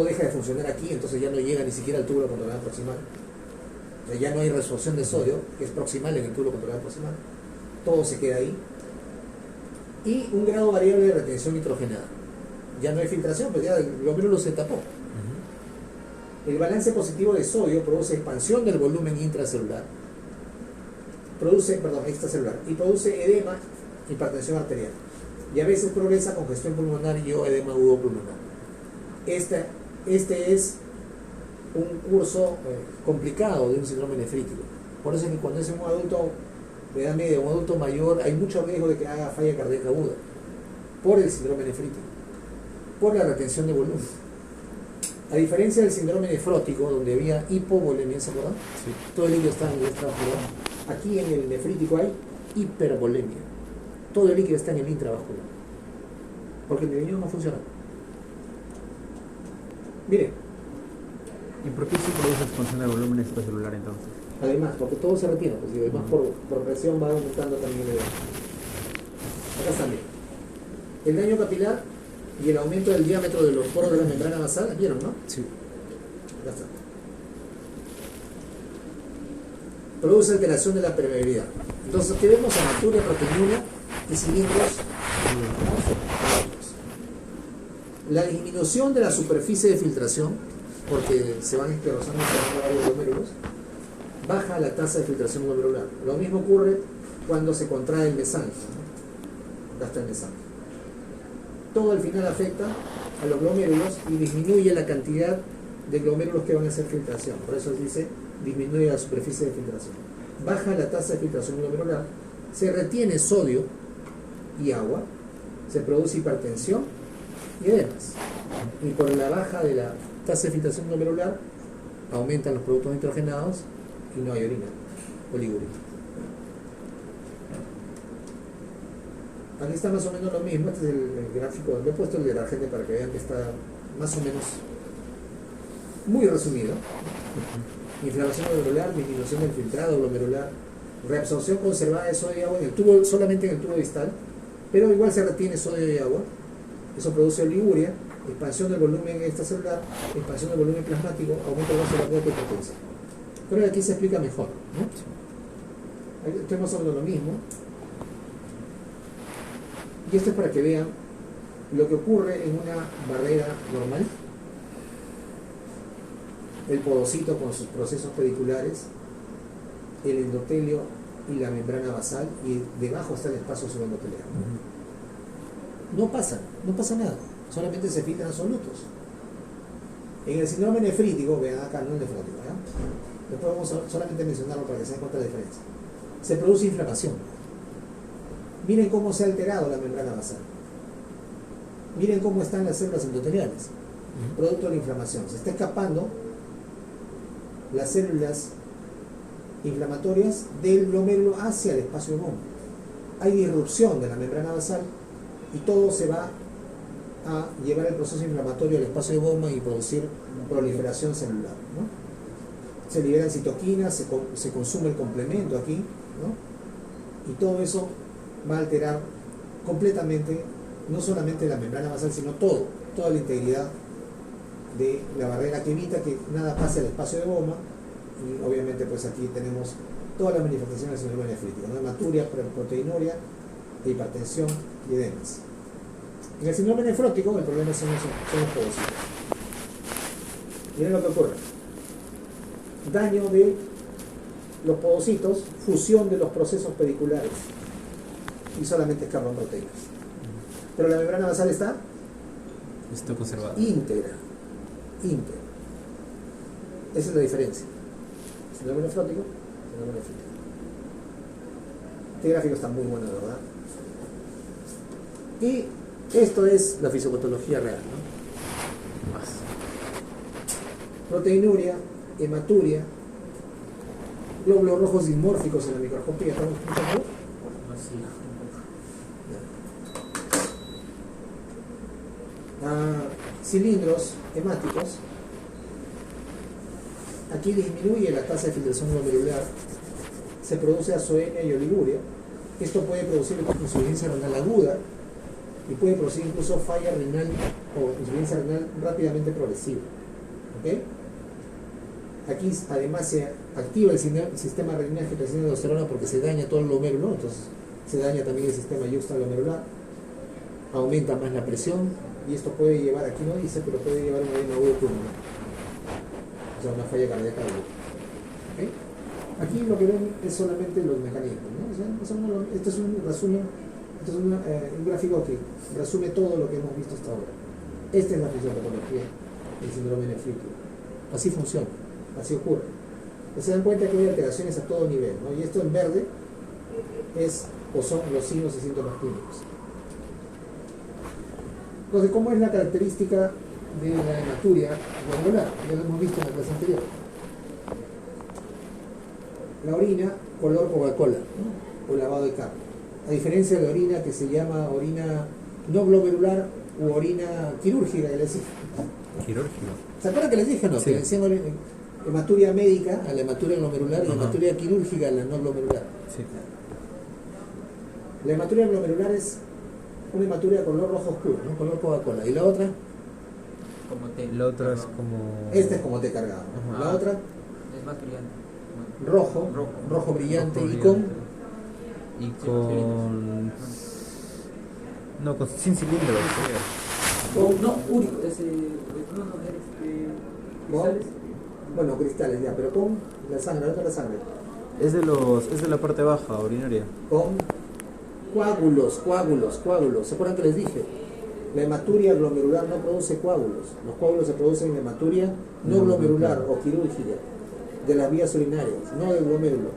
deja de funcionar aquí, entonces ya no llega ni siquiera al túbulo controlado proximal. O sea, ya no hay resorción de sodio, que es proximal en el túbulo controlado proximal. Todo se queda ahí. Y un grado variable de retención nitrogenada. Ya no hay filtración, pues ya el glomérulo se tapó. El balance positivo de sodio produce expansión del volumen extracelular, y produce edema, hipertensión arterial, y a veces progresa congestión pulmonar y o edema agudo pulmonar. Este es un curso complicado de un síndrome nefrítico. Por eso es que cuando es un adulto de edad media, un adulto mayor, hay mucho riesgo de que haga falla cardíaca aguda por el síndrome nefrítico, por la retención de volumen. A diferencia del síndrome nefrótico, donde había hipovolemia, ¿se acuerdan? Sí. Todo el líquido está en el extravascular. Aquí en el nefrítico hay hipervolemia. Todo el líquido está en el intravascular, porque el riñón no funciona. Miren, ¿Y por qué se produce expansión del volumen extracelular entonces? además, porque todo se retiene, pues, y además por presión va aumentando también el edema. Acá está, miren. El daño capilar y el aumento del diámetro de los poros de la membrana basal, ¿vieron, no? Sí. Ya está. Produce alteración de la permeabilidad. Entonces, aquí vemos hematuria, proteinuria y cilindros. La disminución de la superficie de filtración, porque se van esclerosando varios glomérulos, baja la tasa de filtración glomerular. Lo mismo ocurre cuando se contrae el mesanco, ¿no? Acá está el mesanco. Todo al final afecta a los glomérulos y disminuye la cantidad de glomérulos que van a hacer filtración. Por eso se dice disminuye la superficie de filtración. Baja la tasa de filtración glomerular, se retiene sodio y agua, se produce hipertensión y edemas. Y por la baja de la tasa de filtración glomerular aumentan los productos nitrogenados y no hay orina, oliguria. Aquí está más o menos lo mismo. Este es el gráfico. Le he puesto el de la gente para que vean que está más o menos muy resumido. Inflamación glomerular, disminución del filtrado glomerular, reabsorción conservada de sodio y agua en el tubo, solamente en el tubo distal, pero igual se retiene sodio y agua. Eso produce oliguria, expansión del volumen extracelular, expansión del volumen plasmático, aumento del vaso de la hipertensión. Creo que aquí se explica mejor, ¿no? Ahí estamos hablando lo mismo. Y esto es para que vean lo que ocurre en una barrera normal. El podocito con sus procesos pediculares, el endotelio y la membrana basal, y debajo está el espacio subendotelial. No pasa nada, solamente se filtran solutos. En el síndrome nefrítico, vean acá, no el nefrótico, ¿ya? Después vamos a solamente mencionarlo para que se den cuenta de la diferencia. Se produce inflamación. Miren cómo se ha alterado la membrana basal. Miren cómo están las células endoteliales, producto de la inflamación. Se está escapando las células inflamatorias del glomérulo hacia el espacio de bomba. Hay disrupción de la membrana basal y todo se va a llevar el proceso inflamatorio al espacio de bomba y producir proliferación celular, ¿no? Se liberan citoquinas, se consume el complemento aquí, ¿no? Y todo eso va a alterar completamente, no solamente la membrana basal, sino toda la integridad de la barrera que evita que nada pase al espacio de bomba. Y obviamente pues aquí tenemos todas las manifestaciones del síndrome nefrítico, ¿no? Hematuria, proteinuria, hipertensión y edemas. En el síndrome nefrótico el problema son los podocitos. Miren lo que ocurre: daño de los podocitos, fusión de los procesos pediculares y solamente escapan proteínas. Pero la membrana basal está conservada. íntegra. Esa es la diferencia. Síndrome nefrótico, síndrome nefrítico. Este gráfico está muy bueno, de verdad. Y esto es la fisiopatología real, ¿no? Proteinuria, hematuria, glóbulos rojos dimórficos en la microscopía. ¿Estamos escuchando? Cilindros hemáticos. Aquí disminuye la tasa de filtración glomerular, se produce azoemia y oliguria. Esto puede producir insuficiencia renal aguda y puede producir incluso falla renal o insuficiencia renal rápidamente progresiva. ¿Okay? Aquí además se activa el sistema renina angiotensina de aldosterona porque se daña todo el glomérulo, entonces se daña también el sistema yuxtaglomerular, aumenta más la presión y esto puede llevar, aquí no dice, pero puede llevar a un edema agudo pulmonar, o sea, una falla cardíaca aguda. ¿Okay? Aquí lo que ven es solamente los mecanismos, ¿no? O sea, este es un resumen, este es un gráfico que resume todo lo que hemos visto hasta ahora. Esta es la fisiopatología del síndrome nefrítico. Así funciona, así ocurre. Se dan cuenta que hay alteraciones a todo nivel, ¿no? Y esto en verde son los signos y síntomas clínicos. Entonces, ¿cómo es la característica de la hematuria glomerular? Ya lo hemos visto en la clase anterior. La orina, color Coca-Cola, ¿no? O lavado de carne. A diferencia de la orina que se llama orina no glomerular u orina quirúrgica, es decir, Quirúrgico. ¿Se acuerdan que les dije, no? Sí. Que le decían hematuria médica a la hematuria glomerular y Ajá. hematuria quirúrgica a la no glomerular. Sí. La hematuria glomerular es una hematuria de color rojo oscuro, ¿no? Color Coca-Cola. ¿Y la otra? Como té. La otra es como... Esta es como té cargado. ¿no? Ajá. La otra, Es más brillante. rojo, Rojo. rojo brillante rojo y brillante. con... Y con... No, sin cilindros. No, úrico. Ese. No, no, ¿No? cristales. Bueno, cristales ya, pero con la sangre, ¿dónde está la sangre? Es de la parte baja, urinaria. Con coágulos. ¿Se acuerdan que les dije? La hematuria glomerular no produce coágulos. Los coágulos se producen en hematuria no No glomerular glomerular. o quirúrgica de las vías urinarias, no del glomérulo.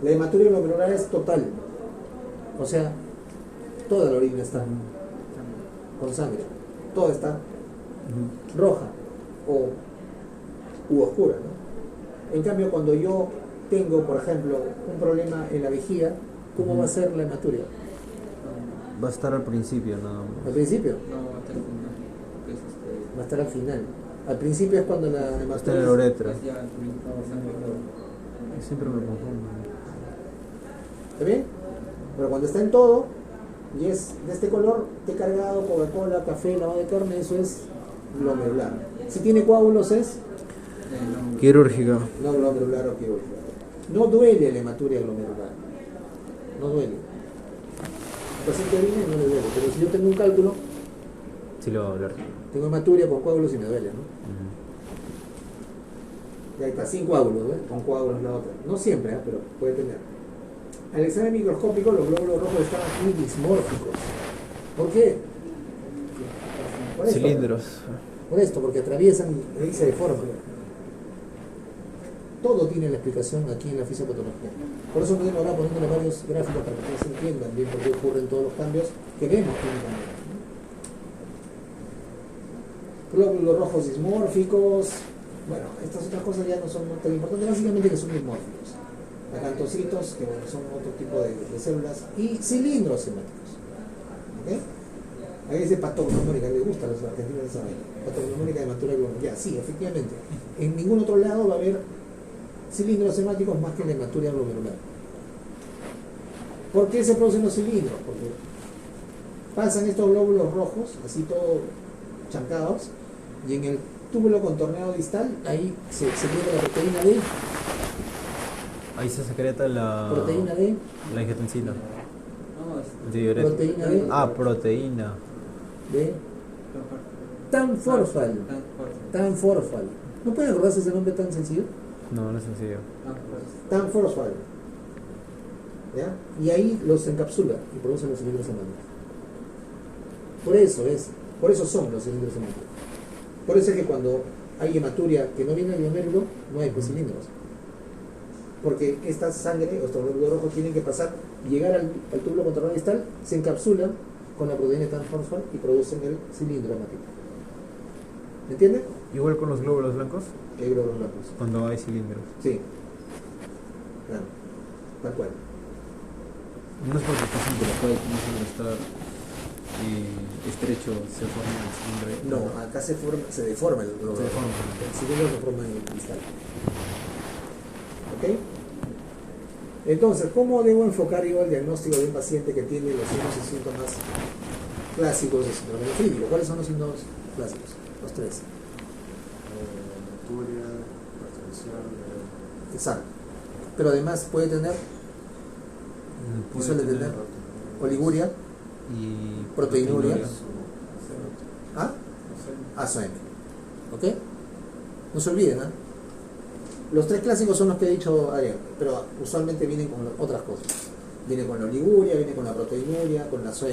La hematuria glomerular es total. O sea, toda la orina está con sangre. Toda está roja u oscura, ¿no? En cambio, cuando yo tengo, por ejemplo, un problema en la vejiga, ¿cómo va a ser la hematuria? Va a estar al principio nada Al más. principio, No, hasta el final. Que es va a estar al final. Al principio es cuando la Está en el hematuria... uretra. Es ya sangre y todo. Siempre me confundo. ¿Está bien? Pero cuando está en todo y es de este color, té cargado, Coca-Cola, café, lavado de carne, eso es glomerular. Si tiene coágulos es No. Quirúrgica. no glomerular o quirúrgica. No duele la hematuria glomerular. No duele. El paciente orina y no le duele. Pero si yo tengo un cálculo, Sí le va a doler. tengo hematuria con coágulos y me duele, ¿no? Y ahí está, sin coágulos, ¿ves? Con coágulos la otra. No siempre, ¿eh? Pero puede tener. Al examen microscópico los glóbulos rojos están muy dismórficos. ¿Por qué? Por esto. Cilindros. Por esto, porque atraviesan y ahí se deforman. Todo tiene la explicación aquí en la fisiopatología. Por eso me ahora poniéndole varios gráficos para que ustedes entiendan bien por qué ocurren todos los cambios que vemos clínicamente. Glóbulos rojos dismórficos. Bueno, estas otras cosas ya no son tan importantes, básicamente que son dismórficos. Acantocitos, que bueno, son otro tipo de células, y cilindros hemáticos. ¿Ok? Ahí dice patognomónica, le gusta a los argentinos esa vaina. Patognomónica de hematuria glomerular. Ya, sí, efectivamente. En ningún otro lado va a haber cilindros hemáticos más que en la hematuria glomerular. ¿Por qué se producen los cilindros? Porque pasan estos glóbulos rojos, así todo chancados, y en el túbulo contorneado distal, ahí se secreta la proteína D. Ahí se secreta la Proteína D, la angiotensina. No, es. Antidiurético. proteína D, Ah, proteína. de Tanforfal. Tanforfal. ¿No pueden acordarse ese nombre tan sencillo? No, no es sencillo. Tanforfal. ¿Ya? Y ahí los encapsula y producen los cilindros hemáticos. Por eso son los cilindros hemáticos. Por eso es que cuando hay hematuria que no viene del glomérulo, no hay pues cilindros. Porque esta sangre, o estos glóbulos rojos tienen que pasar, llegar al túbulo contorneado distal, se encapsulan con la proteína Tanforfal y producen el cilindro hemático. ¿Me entienden? Igual con los glóbulos blancos, ¿Qué glóbulos blancos? cuando hay cilindros. Sí. Claro. Tal cual. No es porque el paciente la puede estar estrecho, se forma el cilindro. No, acá se deforma el glóbulo. Se deforma. El cilindro se forma en el cristal. ¿Ok? Entonces, ¿cómo debo enfocar yo el diagnóstico de un paciente que tiene los signos y síntomas clásicos de síndrome nefrítico? ¿Cuáles son los síntomas clásicos? Los tres. Hematuria, hipertensión, Exacto. Pero además puede tener, Puede suele tener tener oliguria, y proteinuria. ¿ah? ASOM. ¿Ok? No se olviden, ¿ah? Los tres clásicos son los que he dicho Adrián, pero usualmente vienen con otras cosas. Viene con la oliguria, viene con la proteinuria, con la ASOM.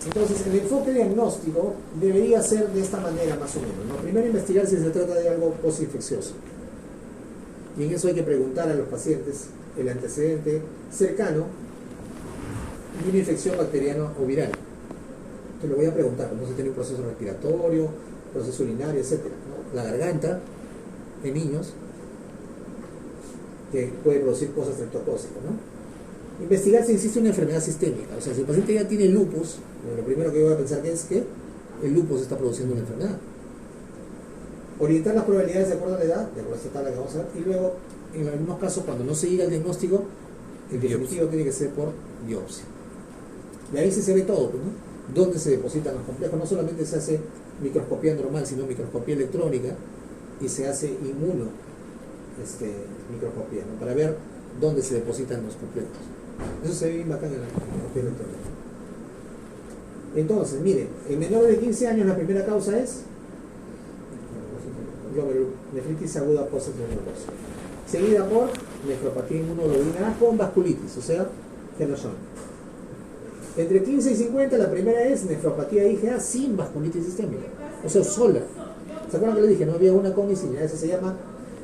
Entonces, el enfoque diagnóstico debería ser de esta manera más o menos, ¿no? Primero investigar si se trata de algo postinfeccioso. Y en eso hay que preguntar a los pacientes el antecedente cercano de una infección bacteriana o viral. Te lo voy a preguntar, no se tiene un proceso respiratorio, proceso urinario, etc. ¿no? La garganta en niños que puede producir cosas estreptocócicas, ¿no? Investigar si existe una enfermedad sistémica. O sea, si el paciente ya tiene lupus, lo primero que yo voy a pensar que es que el lupus está produciendo una enfermedad. Orientar las probabilidades de acuerdo a la edad, de acuerdo a esta tabla que vamos a ver, y luego, en algunos casos, cuando no se llega al diagnóstico, el definitivo tiene que ser por biopsia. Y ahí sí se ve todo, pues, ¿no? Dónde se depositan los complejos. No solamente se hace microscopía normal, sino microscopía electrónica, y se hace microscopía, ¿no? Para ver dónde se depositan los complejos. Eso se ve bien bacán en la microscopía electrónica. Entonces, miren, en menores de 15 años la primera causa es nefritis aguda post-nefrosis, seguida por nefropatía inmunoglobulina A con vasculitis, o sea, genozón. Entre 15 y 50 la primera es nefropatía IgA sin vasculitis sistémica, o sea, sola. ¿Se acuerdan que les dije? No había una con y sin, esa se llama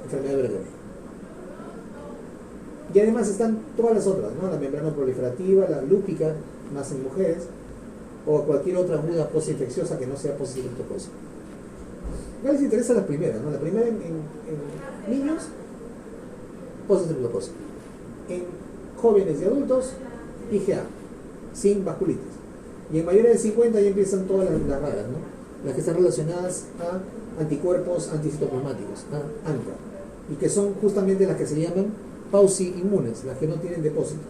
enfermedad de Verdeer. Y además están todas las otras, ¿no? La membrana proliferativa, la lúpica, más en mujeres, o cualquier otra aguda postinfecciosa que no sea post-estreptocosis. Acá les interesa la primera, ¿no? La primera en niños, post-estreptocosis. En jóvenes y adultos, IgA, sin vasculitis. Y en mayores de 50 ya empiezan todas las raras, ¿no? Las que están relacionadas a anticuerpos anticitoplasmáticos, a ANCA, y que son justamente las que se llaman pauci inmunes, las que no tienen depósitos.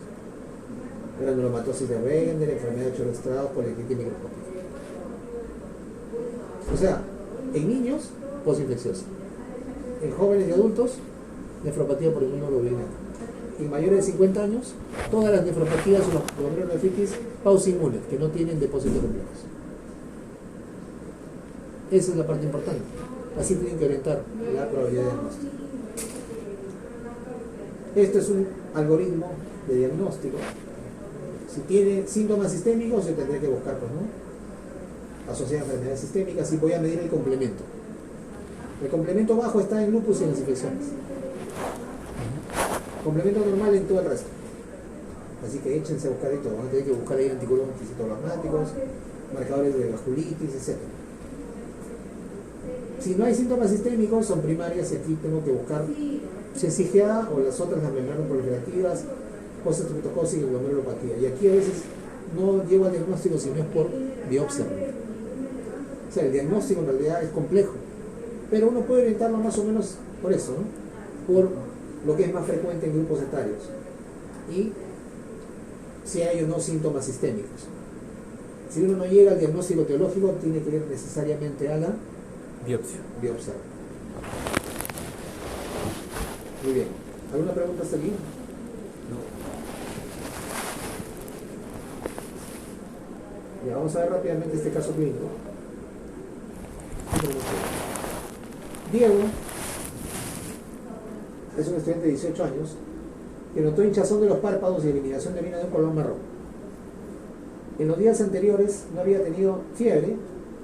Granulomatosis de Wegener, enfermedad de Chorley-Strauss, poliartritis microscópica. O sea, en niños, postinfecciosa. En jóvenes y adultos, nefropatía por inmunoglobulina. En mayores de 50 años, todas las nefropatías o los glomerulonefritis pauci inmunes, que no tienen depósitos complejos. Esa es la parte importante. Así tienen que orientar la probabilidad de diagnóstico. Esto es un algoritmo de diagnóstico. Si tiene síntomas sistémicos, yo tendré que buscar, pues, ¿no? Asociar enfermedades sistémicas, y voy a medir el complemento. El complemento bajo está en lupus y en las infecciones. Complemento normal en todo el resto. Así que échense a buscar ahí todo. Van a tener que buscar ahí anticuerpos anticitoplasmáticos, marcadores de vasculitis, etc. Si no hay síntomas sistémicos, son primarias, y aquí tengo que buscar si es IgA o las otras, las membranas proliferativas, post-estreptocosis y glomerulopatía. Y aquí a veces no llego al diagnóstico si no es por biopsia. O sea, el diagnóstico en realidad es complejo, pero uno puede orientarlo más o menos por eso, ¿no? Por lo que es más frecuente en grupos etarios y si hay o no síntomas sistémicos. Si uno no llega al diagnóstico etiológico, tiene que ir necesariamente a la Biopsia. biopsia. Muy bien. ¿Alguna pregunta hasta aquí? Ya, vamos a ver rápidamente este caso clínico. Diego es un estudiante de 18 años que notó hinchazón de los párpados y eliminación de orina de un color marrón. En los días anteriores no había tenido fiebre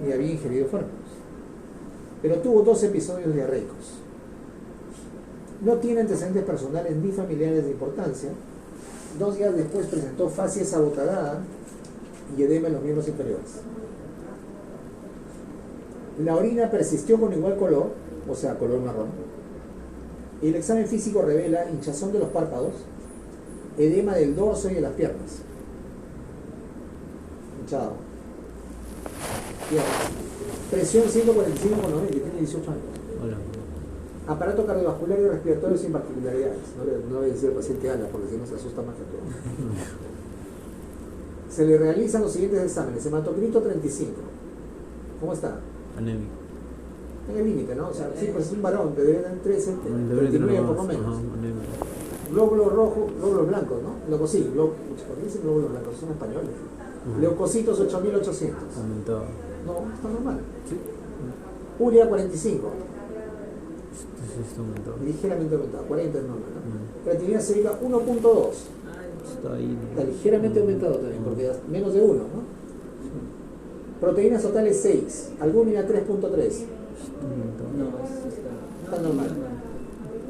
ni había ingerido fármacos, pero tuvo 2 episodios diarreicos. No tiene antecedentes personales ni familiares de importancia. 2 días después presentó facies abotagada y edema en los miembros inferiores. La orina persistió con igual color, o sea, color marrón. Y el examen físico revela hinchazón de los párpados, edema del dorso y de las piernas. Hinchado. Presión 145/90, tiene 18 años. Hola. Aparato cardiovascular y respiratorio sin particularidades. No voy a decir al paciente Ana, porque si no se asusta más que todo. Se le realizan los siguientes exámenes. Hematocrito 35. ¿Cómo está? Anémico. En el límite, ¿no? O sea, sí, pues es un varón, pero debe tener 13, Debería tener 39 por más. lo menos. Ajá, anémico. Glóbulos rojos, glóbulos blancos, ¿no? Leucocitos, ¿por qué dicen glóbulos blancos? Son españoles. Leucocitos 8800. Aumentado. No, está normal. Sí. Urea 45. Sí, está aumentado. Ligeramente aumentado, 40 es normal, ¿no? Creatinina sérica 1.2. Está ahí. Está ligeramente aumentado también, porque es menos de 1, ¿no? Proteínas totales 6, albúmina 3.3. No, eso está. Está normal.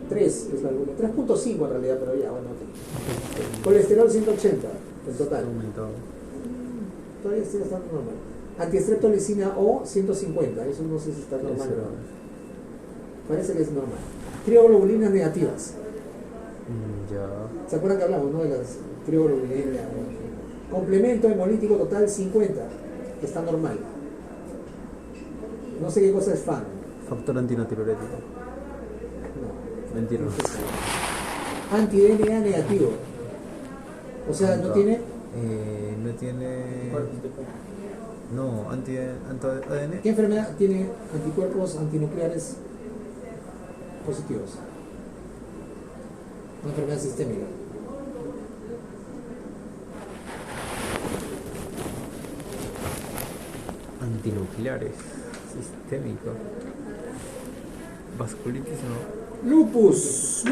3 es la albúmina, 3.5 en realidad, pero ya, bueno, ok. Colesterol 180 en total. Está aumentado. Todavía sigue estando normal. Antiestreptolicina O 150, eso no sé si está normal o no. Parece que es normal. Crioglobulinas negativas. Ya. ¿Se acuerdan que hablamos, no? De las crioglobulinas. Complemento hemolítico total 50, que está normal. No sé qué cosa es FAN. Factor antinatriurético. No. Mentira. Anti-DNA negativo. O sea, no tiene. No tiene. No, anti-ADN. ¿Qué enfermedad tiene anticuerpos antinucleares positivos? Una enfermedad sistémica. Antinucleares. Sistémico. Vasculitis no. Lupus.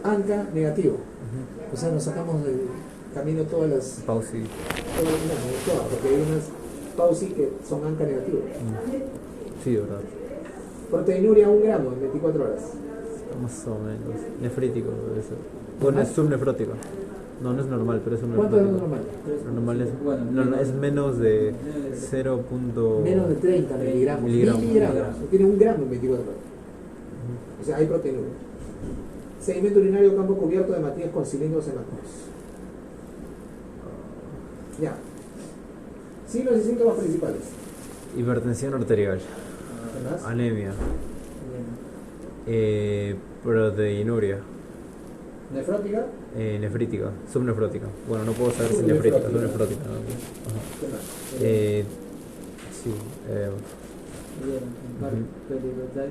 ANCA negativo. O sea, nos sacamos del camino todas las. Pausi. Todas, porque hay unas pausi que son ANCA negativos. Sí, de verdad. Proteinuria 1 gramo en 24 horas. Más o menos. Nefrítico debe ser. Bueno, es subnefrótico. No, no es normal, pero es ¿Cuánto es subnefrótico. lo normal? Lo normal es menos de 0. Menos de 30 miligramos. Miligramos. Tiene 1 gramo en 24 horas. O sea, hay proteinuria. Sedimento urinario campo cubierto de matías con cilindros hematosos. Ya. Signos y síntomas principales. Hipertensión arterial. ¿Qué más? Anemia. Proteinuria. Nefrótica. Nefrítica. Subnefrótica. Bueno, no puedo saber si es nefrítica. Subnefrótica. ¿No? Ajá. ¿Qué más? Sí. Periurtal.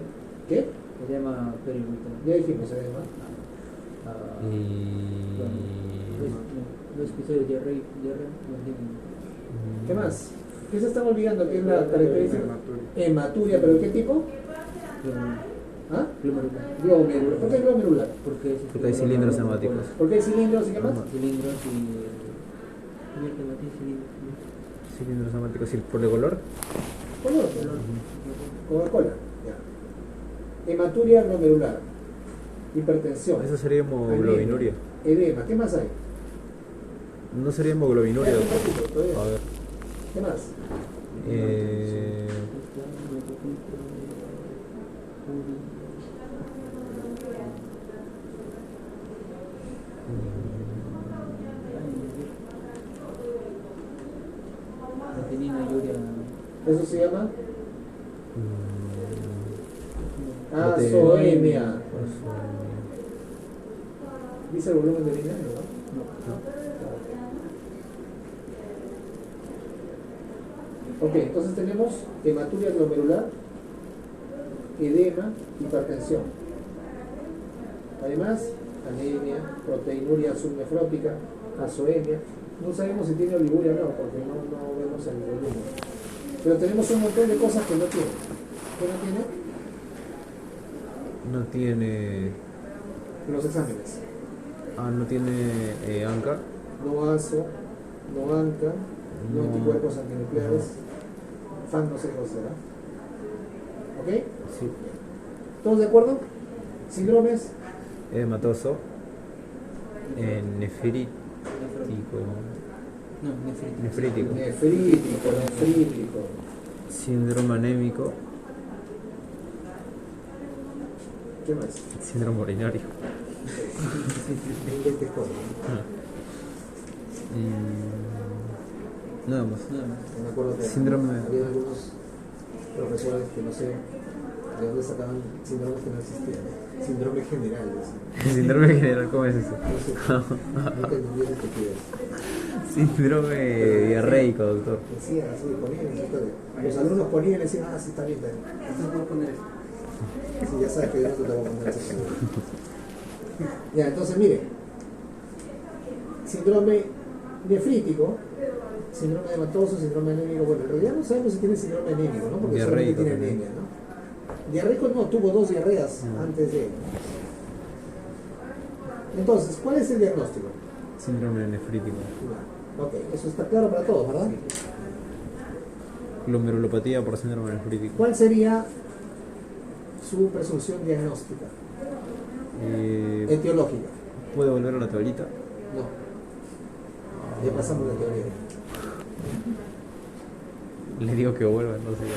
¿Qué? Se llama periurtal. Ya dijimos, además. Los episodios de diarrea, ¿Qué más? ¿Qué se están olvidando? ¿Qué es la característica? Hematuria. Hematuria, ¿pero qué tipo? ¿Ah? glomerular. Glomerular. ¿Por qué glomerular? Porque hay cilindros hemáticos. ¿Por qué hay cilindros y qué más? Cilindros y cilindros. Cilindros hemáticos. ¿Y por el color? Color. Coca-Cola. Ya. Hematuria glomerular. Hipertensión. Eso sería hemoglobinuria. Edema. ¿Qué más hay? No sería hemoglobinuria. Un ratito, todavía. A ver. ¿Qué más? Creatinina y urea. Eso se llama Prote- azoemia. ¿Dice el volumen de orina? ¿No? Ok, entonces tenemos hematuria glomerular, edema, hipertensión. Además, anemia, proteinuria subnefrótica, azoemia. No sabemos si tiene oliguria o no, porque no vemos el volumen. Pero tenemos un montón de cosas que no tiene. ¿Qué no tiene? No tiene. Los exámenes. No tiene ANCA. No ASO, no ANCA, no No. anticuerpos antinucleares. FAN no sé qué será. ¿Ok? Sí. ¿Todos de acuerdo? Síndromes. Hematoso. Nefrítico. No, nefrítico. Nefrítico. Síndrome anémico. ¿Qué más? Síndrome urinario. 20 cosas. Nada más. Me acuerdo que Síndrome. había algunos profesores que no sé de dónde sacaban síndromes que no existían. Síndrome general. Decían. Síndrome general, ¿cómo es eso? No sé. Nunca entendí esa estupidez. Síndrome diarreico, doctor. Decía así, ponían en su historia. Los alumnos ponían y decían, sí, está bien, está bien. Entonces voy a poner eso. Sí, ya sabes que yo no te voy a poner eso. Ya, entonces mire. Síndrome nefrítico, síndrome hematoso, síndrome anémico. Bueno, en realidad no sabemos si tiene síndrome anémico, ¿no? Porque solamente Diarreico tiene también. anemia, ¿no? Diarreico no, tuvo 2 diarreas antes de. Entonces, ¿cuál es el diagnóstico? Síndrome nefrítico. Ok, eso está claro para todos, ¿verdad? Glomerulopatía por síndrome nefrítico. ¿Cuál sería su presunción diagnóstica? Etiológica. ¿Puede volver a la tablita? No. Ya pasamos la teoría. Le digo que vuelva, entonces ya.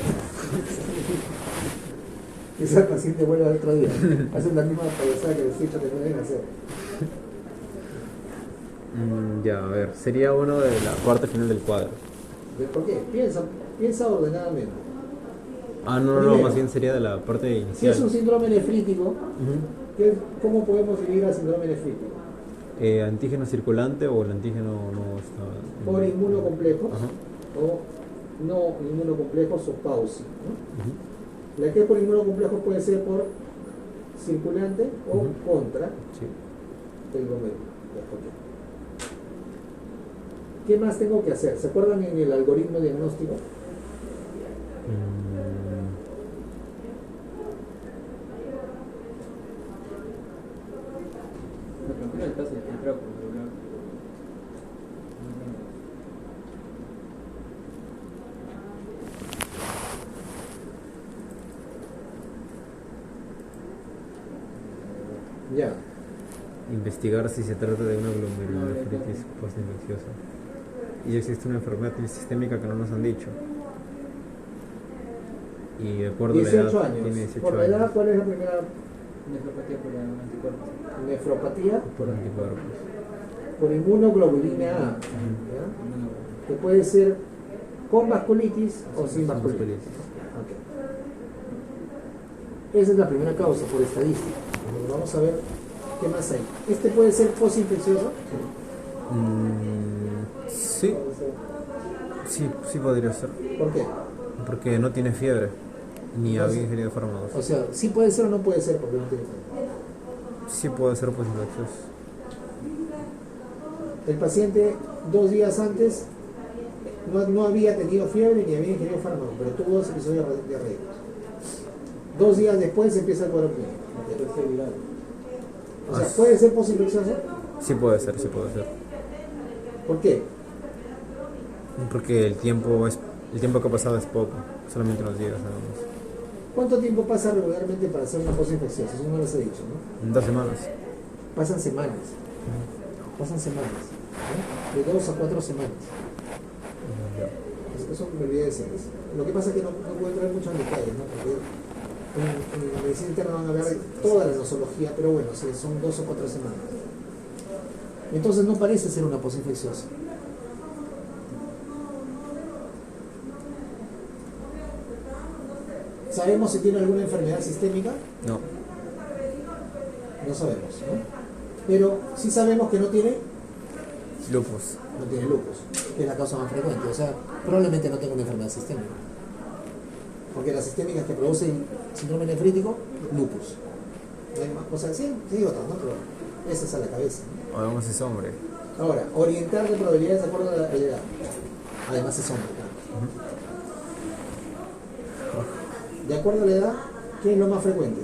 Quizá el paciente vuelva al otro día. Hacen la misma payasada que les he dicho que no deben hacer. Ya, a ver. Sería uno de la parte final del cuadro. ¿Por qué? Piensa ordenadamente. Ah, no, Primero, más bien sería de la parte Si inicial. es un síndrome nefrítico, Ujú. ¿cómo podemos dividir al síndrome nefrítico? Antígeno circulante o el antígeno no está. Por inmunocomplejos Ajá. o no inmunocomplejos o PAUSI, ¿no? Ujú. La que es por inmunocomplejos puede ser por circulante o Ujú. contra Sí. el glomérulo. Ya, ok. ¿Qué más tengo que hacer? ¿Se acuerdan en el algoritmo diagnóstico? No, tranquilo, el caso de filtrado por el lado. Ya. Investigar si se trata de una glomerulonefritis postinfecciosa. Y existe una enfermedad sistémica que no nos han dicho. Y de acuerdo a la 18 edad, años. tiene 18 Por la edad, años. ¿cuál es la primera Nefropatía por anticuerpos. nefropatía? Por anticuerpos. Por inmunoglobulina A. ¿ya? Que puede ser con vasculitis o sin vasculitis. Ok. Esa es la primera causa por estadística. Vamos a ver qué más hay. ¿Este puede ser posinfeccioso? Sí, sí podría ser. ¿Por qué? Porque no tiene fiebre, ni Entonces- había ingerido fármacos. O sea, sí puede ser o no puede ser porque no tiene fiebre. Sí puede ser postinfeccioso. El paciente 2 días antes no había tenido fiebre ni había ingerido fármaco, pero tuvo 2 episodios diarreicos. 2 días después empieza el cuadro clínico. O sea, ¿puede ser posinfeccioso? Sí puede ser, sí puede ser. ¿Por qué? Porque el tiempo que ha pasado es poco, solamente unos días nada más. ¿Cuánto tiempo pasa regularmente para hacer una posinfecciosa? Eso no les he dicho, ¿no? En 2 semanas. Pasan semanas. Pasan semanas. ¿no? De 2 a 4 semanas. Eso me olvidé de decirles. Lo que pasa es que no puedo entrar mucho en detalles, ¿no? Porque en medicina interna van a hablar de toda la nosología, pero bueno, sí, son 2 o 4 semanas. Entonces no parece ser una posinfecciosa. ¿Sabemos si tiene alguna enfermedad sistémica? No. No sabemos, ¿no? Pero sí sabemos que no tiene Lupus. lupus, que es la causa más frecuente. O sea, probablemente no tenga una enfermedad sistémica. Porque las sistémicas que producen síndrome nefrítico, lupus. No hay más cosas, sí, otras, ¿no? Pero esa es a la cabeza. O vemos si es hombre. Ahora, orientar de probabilidades de acuerdo a la edad. Además es hombre, claro. De acuerdo a la edad, ¿qué es lo más frecuente?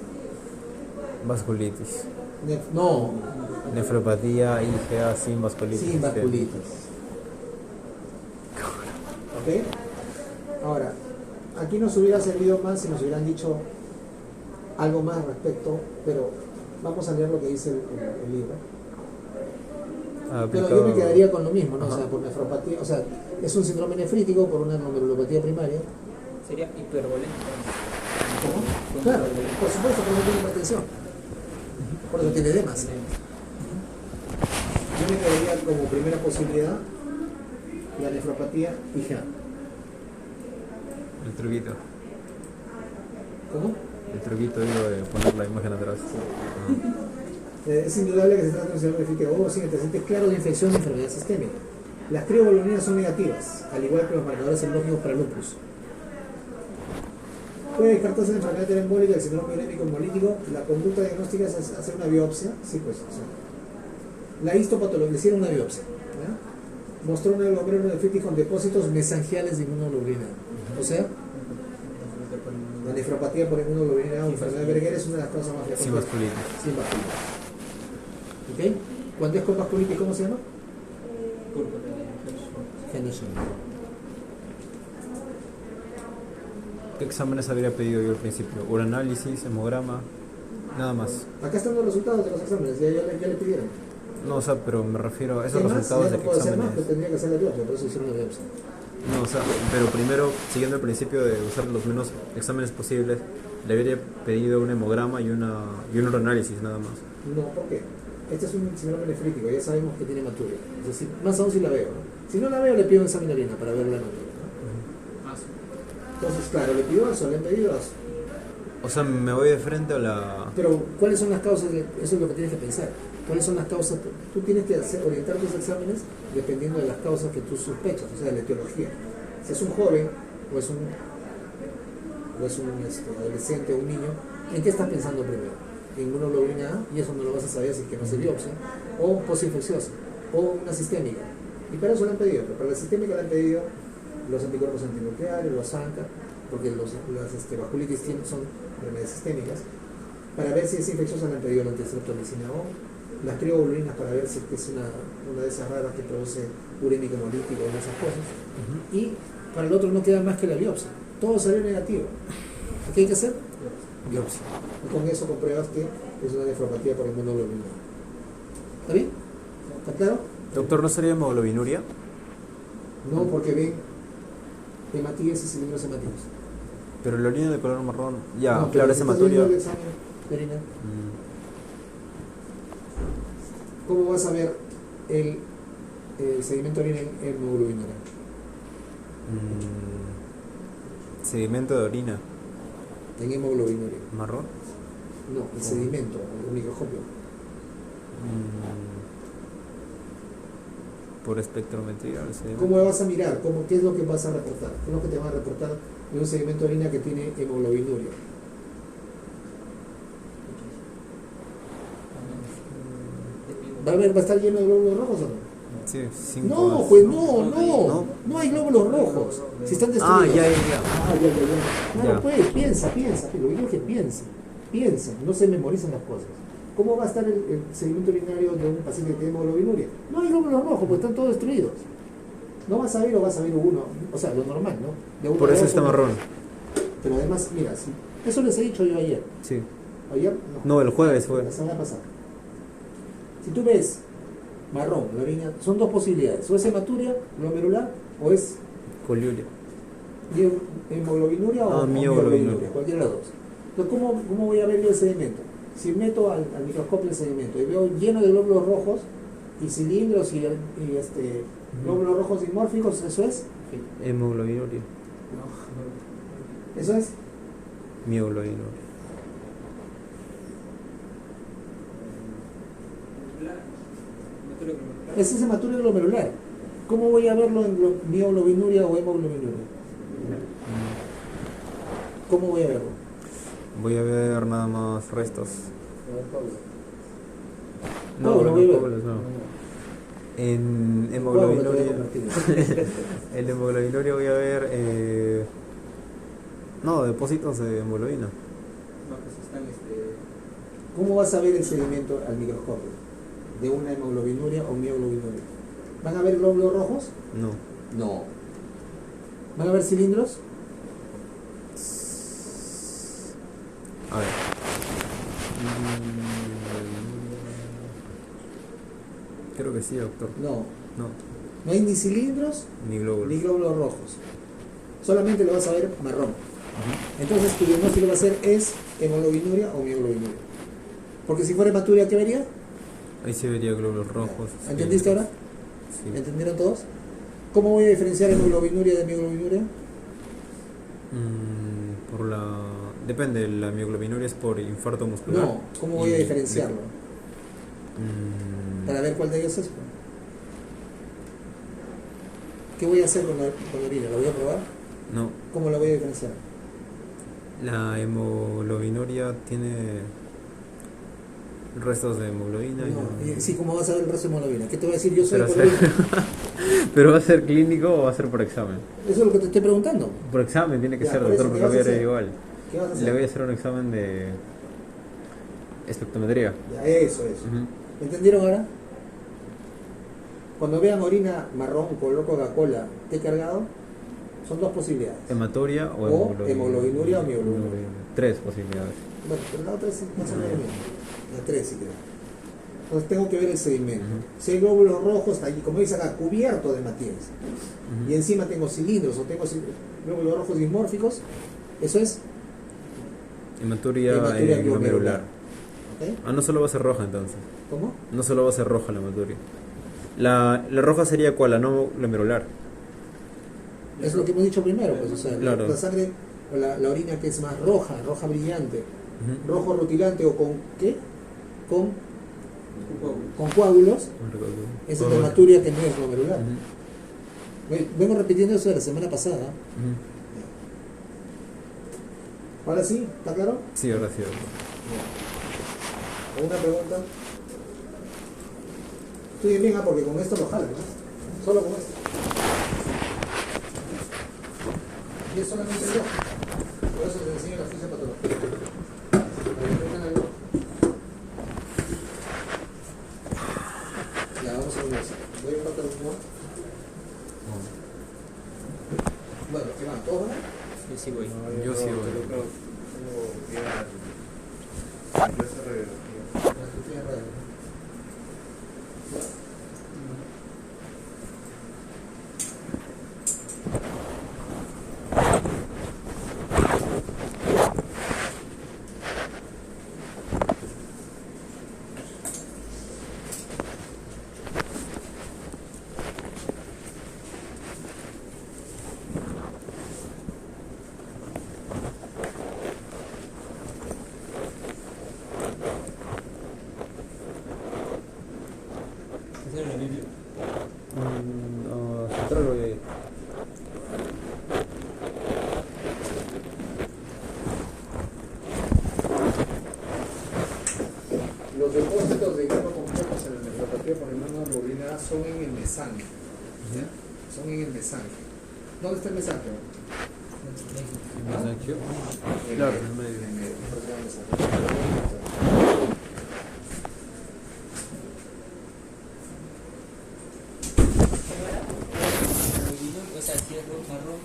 Vasculitis. No, Nefropatía IgA sin vasculitis. sin vasculitis. ¿Ok? Ahora, aquí nos hubiera servido más si nos hubieran dicho algo más respecto, pero vamos a leer lo que dice el libro. Pero yo me quedaría con lo mismo, ¿no? O sea, por nefropatía, o sea, es un síndrome nefrítico por una glomerulopatía primaria. Sería hipervolémico. ¿Cómo? Claro, por supuesto, porque no tiene hipertensión. Por eso tiene edemas. Yo me quedaría como primera posibilidad la nefropatía IgA. El truquito. ¿Cómo? El truquito digo de poner la imagen atrás. Es indudable que se trata de un síndrome nefrítico agudo sin antecedentes claros de infección de enfermedad sistémica. Las crioglobulinas son negativas, al igual que los marcadores serológicos para lupus. Puede descartarse la enfermedad embólica, el síndrome urémico hemolítico. La conducta diagnóstica es hacer una biopsia. Sí, pues, o sea, la histopatología, hicieron una biopsia. ¿Ya? Mostró una glomerulonefritis con depósitos mesangiales de inmunoglobulina. O sea, la nefropatía por inmunoglobulina o enfermedad de Berger es una de las causas más frecuentes. Sin vasculitis. Sin vasculitis. ¿Ok? Cuando es con vasculitis, ¿cómo se llama? Henderson. ¿Qué exámenes habría pedido yo al principio? Uranálisis, hemograma, nada más. Acá están los resultados de los exámenes, ya le pidieron. No, o sea, pero me refiero a esos ¿Qué más? resultados Ya de no qué puedo hacer más, exámenes. pues tendría que hacer la biopsia, por eso hicieron la biopsia. No, o sea, pero primero, siguiendo el principio de usar los menos exámenes posibles, le habría pedido un hemograma y un uranálisis nada más. No, ¿por qué? Este es un síndrome nefrítico, ya sabemos que tiene hematuria. Es decir, más aún si la veo, ¿no? Si no la veo, le pido un examen de orina para ver la hematuria, ¿no? Entonces, claro, le pidió eso, le han pedido eso. O sea, me voy de frente a la... Pero, ¿cuáles son las causas? Eso es lo que tienes que pensar. ¿Cuáles son las causas? Tú tienes que orientar tus exámenes dependiendo de las causas que tú sospechas, o sea, de la etiología. Si es un joven o es un adolescente o un niño, ¿en qué estás pensando primero? En inmunoglobulina A, y eso no lo vas a saber si es que no se biopsia, o postinfecciosa, o una sistémica. Y para eso le han pedido, pero para la sistémica le han pedido los anticuerpos antinucleares, los ANCA, porque las vasculitis son enfermedades sistémicas. Para ver si es infecciosa le han pedido la antistreptomicina O, las crioglobulinas para ver si es una de esas raras que produce urémico hemolítico o esas cosas. Y para el otro no queda más que la biopsia. Todo salió negativo. ¿Qué hay que hacer? Biopsia. Y con eso compruebas que es una nefropatía por inmunoglobulina. ¿Está bien? ¿Está claro? Doctor, ¿no sería hemoglobinuria? No, porque ven hematíes y cilindros hematíes. Pero la orina de color marrón... Ya, No, claro, pero es si estás viendo hematuria. el examen de orina, ¿cómo vas a ver el sedimento de orina en hemoglobinura? Sedimento de orina. En hemoglobinuria. ¿Marrón? No, el sedimento, el microscopio. Por espectrometría. El sedimento. ¿Cómo vas a mirar? ¿Qué es lo que vas a reportar? ¿Qué es lo que te van a reportar de un sedimento de orina que tiene hemoglobinuria? ¿Va a estar lleno de glóbulos rojos o no? Sí, 5. No, pues no hay glóbulos rojos. Si están destruidos. Ya. Claro, Ya. pues, piensa, lo digo es que piensa, no se memorizan las cosas. ¿Cómo va a estar el sedimento urinario de un paciente que tiene hemoglobinuria? No hay glóbulos rojos, pues están todos destruidos. No vas a ver o vas a ver uno, o sea, lo normal, ¿no? De uno Por a eso dos, está marrón. Pero además, mira, eso les he dicho yo ayer. Sí. Ayer, No, el jueves fue. la semana pasada. Si tú ves marrón, la orina, son dos posibilidades. O es hematuria, glomerular, o es Coliuria. hemoglobinuria o mioglobinuria. cualquiera de las dos. Entonces, ¿cómo voy a ver yo el sedimento? Si meto al microscopio el sedimento y veo lleno de glóbulos rojos y cilindros y glóbulos rojos dimórficos, ¿eso es? Hemoglobinuria. ¿Eso es? Mioglobinuria. Ese es hematuria glomerular. ¿Cómo voy a verlo en mioglobinuria o hemoglobinuria? ¿Cómo voy a verlo? Voy a ver nada más restos. No, lo voy a ver. coágulos no. En hemoglobinuria. En hemoglobinuria voy a ver. No, depósitos de hemoglobina. No, que se están ¿Cómo vas a ver el sedimento al microscopio? ¿De una hemoglobinuria o mioglobinuria? ¿Van a ver glóbulos rojos? No. No. ¿Van a ver cilindros? A ver. Creo que sí, doctor. No. No, No hay ni cilindros ni glóbulos. ni glóbulos rojos. Solamente lo vas a ver marrón. Entonces tu diagnóstico va a ser ¿es hemoglobinuria o mioglobinuria? Porque si fuera hematuria, ¿qué vería? Ahí se vería glóbulos rojos. ¿Entendiste ahora? Sí. ¿Entendieron todos? ¿Cómo voy a diferenciar hemoglobinuria de mioglobinuria? Por la... Depende, la mioglobinuria es por infarto muscular. No, ¿cómo voy a Y- diferenciarlo? Para ver cuál de ellos es. ¿Qué voy a hacer con la orina? ¿La voy a probar? No, ¿Cómo la voy a diferenciar? la hemoglobinuria tiene restos de hemoglobina. No, sí, ¿cómo vas a ver el resto de hemoglobina? ¿Qué te voy a decir? Yo soy Pero, hemoglobina. ¿Pero va a ser clínico o va a ser por examen? Eso es lo que te estoy preguntando. Por examen tiene que Ya, ser, por eso, doctor, ¿qué porque lo vas a voy a hacer? igual. ¿Qué vas a hacer? Le voy a hacer un examen de espectrometría. Ya, eso. ¿Entendieron ahora? Cuando vean orina marrón, color Coca-Cola, té cargado, son dos posibilidades. Hematoria o O hemoglobinuria o mioglobinuria. 3 posibilidades. Bueno, pero la otra es más o menos lo mismo. La 3 sí creo. Entonces tengo que ver el sedimento. Si hay glóbulos rojos, allí, como dice acá, cubierto de hematíes. Y encima tengo cilindros o tengo glóbulos rojos dimórficos, eso es Hematuria hematuria glomerular. ¿Ok? Ah, no solo va a ser roja entonces. ¿Cómo? No solo va a ser roja la hematuria. La roja sería cuál, la no glomerular. Es lo que hemos dicho primero, pues, o sea, Claro. la sangre o la orina que es más roja, roja brillante, Ujú. rojo rutilante o con ¿qué? Con, Un poco. con coágulos, No recuerdo. es una hematuria que no es glomerular. Ujú. Vengo repitiendo eso de la semana pasada. Ujú. Ahora sí, ¿está claro? Sí, ahora sí. ¿Alguna pregunta? Estudien bien, porque con esto lo jalan, ¿no? Solo con esto. Y es solamente el ojo. Por eso les enseño la fisiopatología. Para que tengan algo. Ya, vamos a ver eso. Voy a empatar un poco. Bueno, ¿qué van? ¿Todos van? Yo sí voy. Yo sí voy. Yo creo tengo bien la clase de radiología. La que tiene radio. ¿Hacer la Biblia? Central voy a ir. Los depósitos de hierro complejos en la nefropatía por hemoglobina A son en el mesange. ¿Ya? Son en el mesange. ¿Dónde está el mesange? Mesange. Claro, en el medio. En el medio. Por eso se llama mesange. O sea, si es rojo, marrón.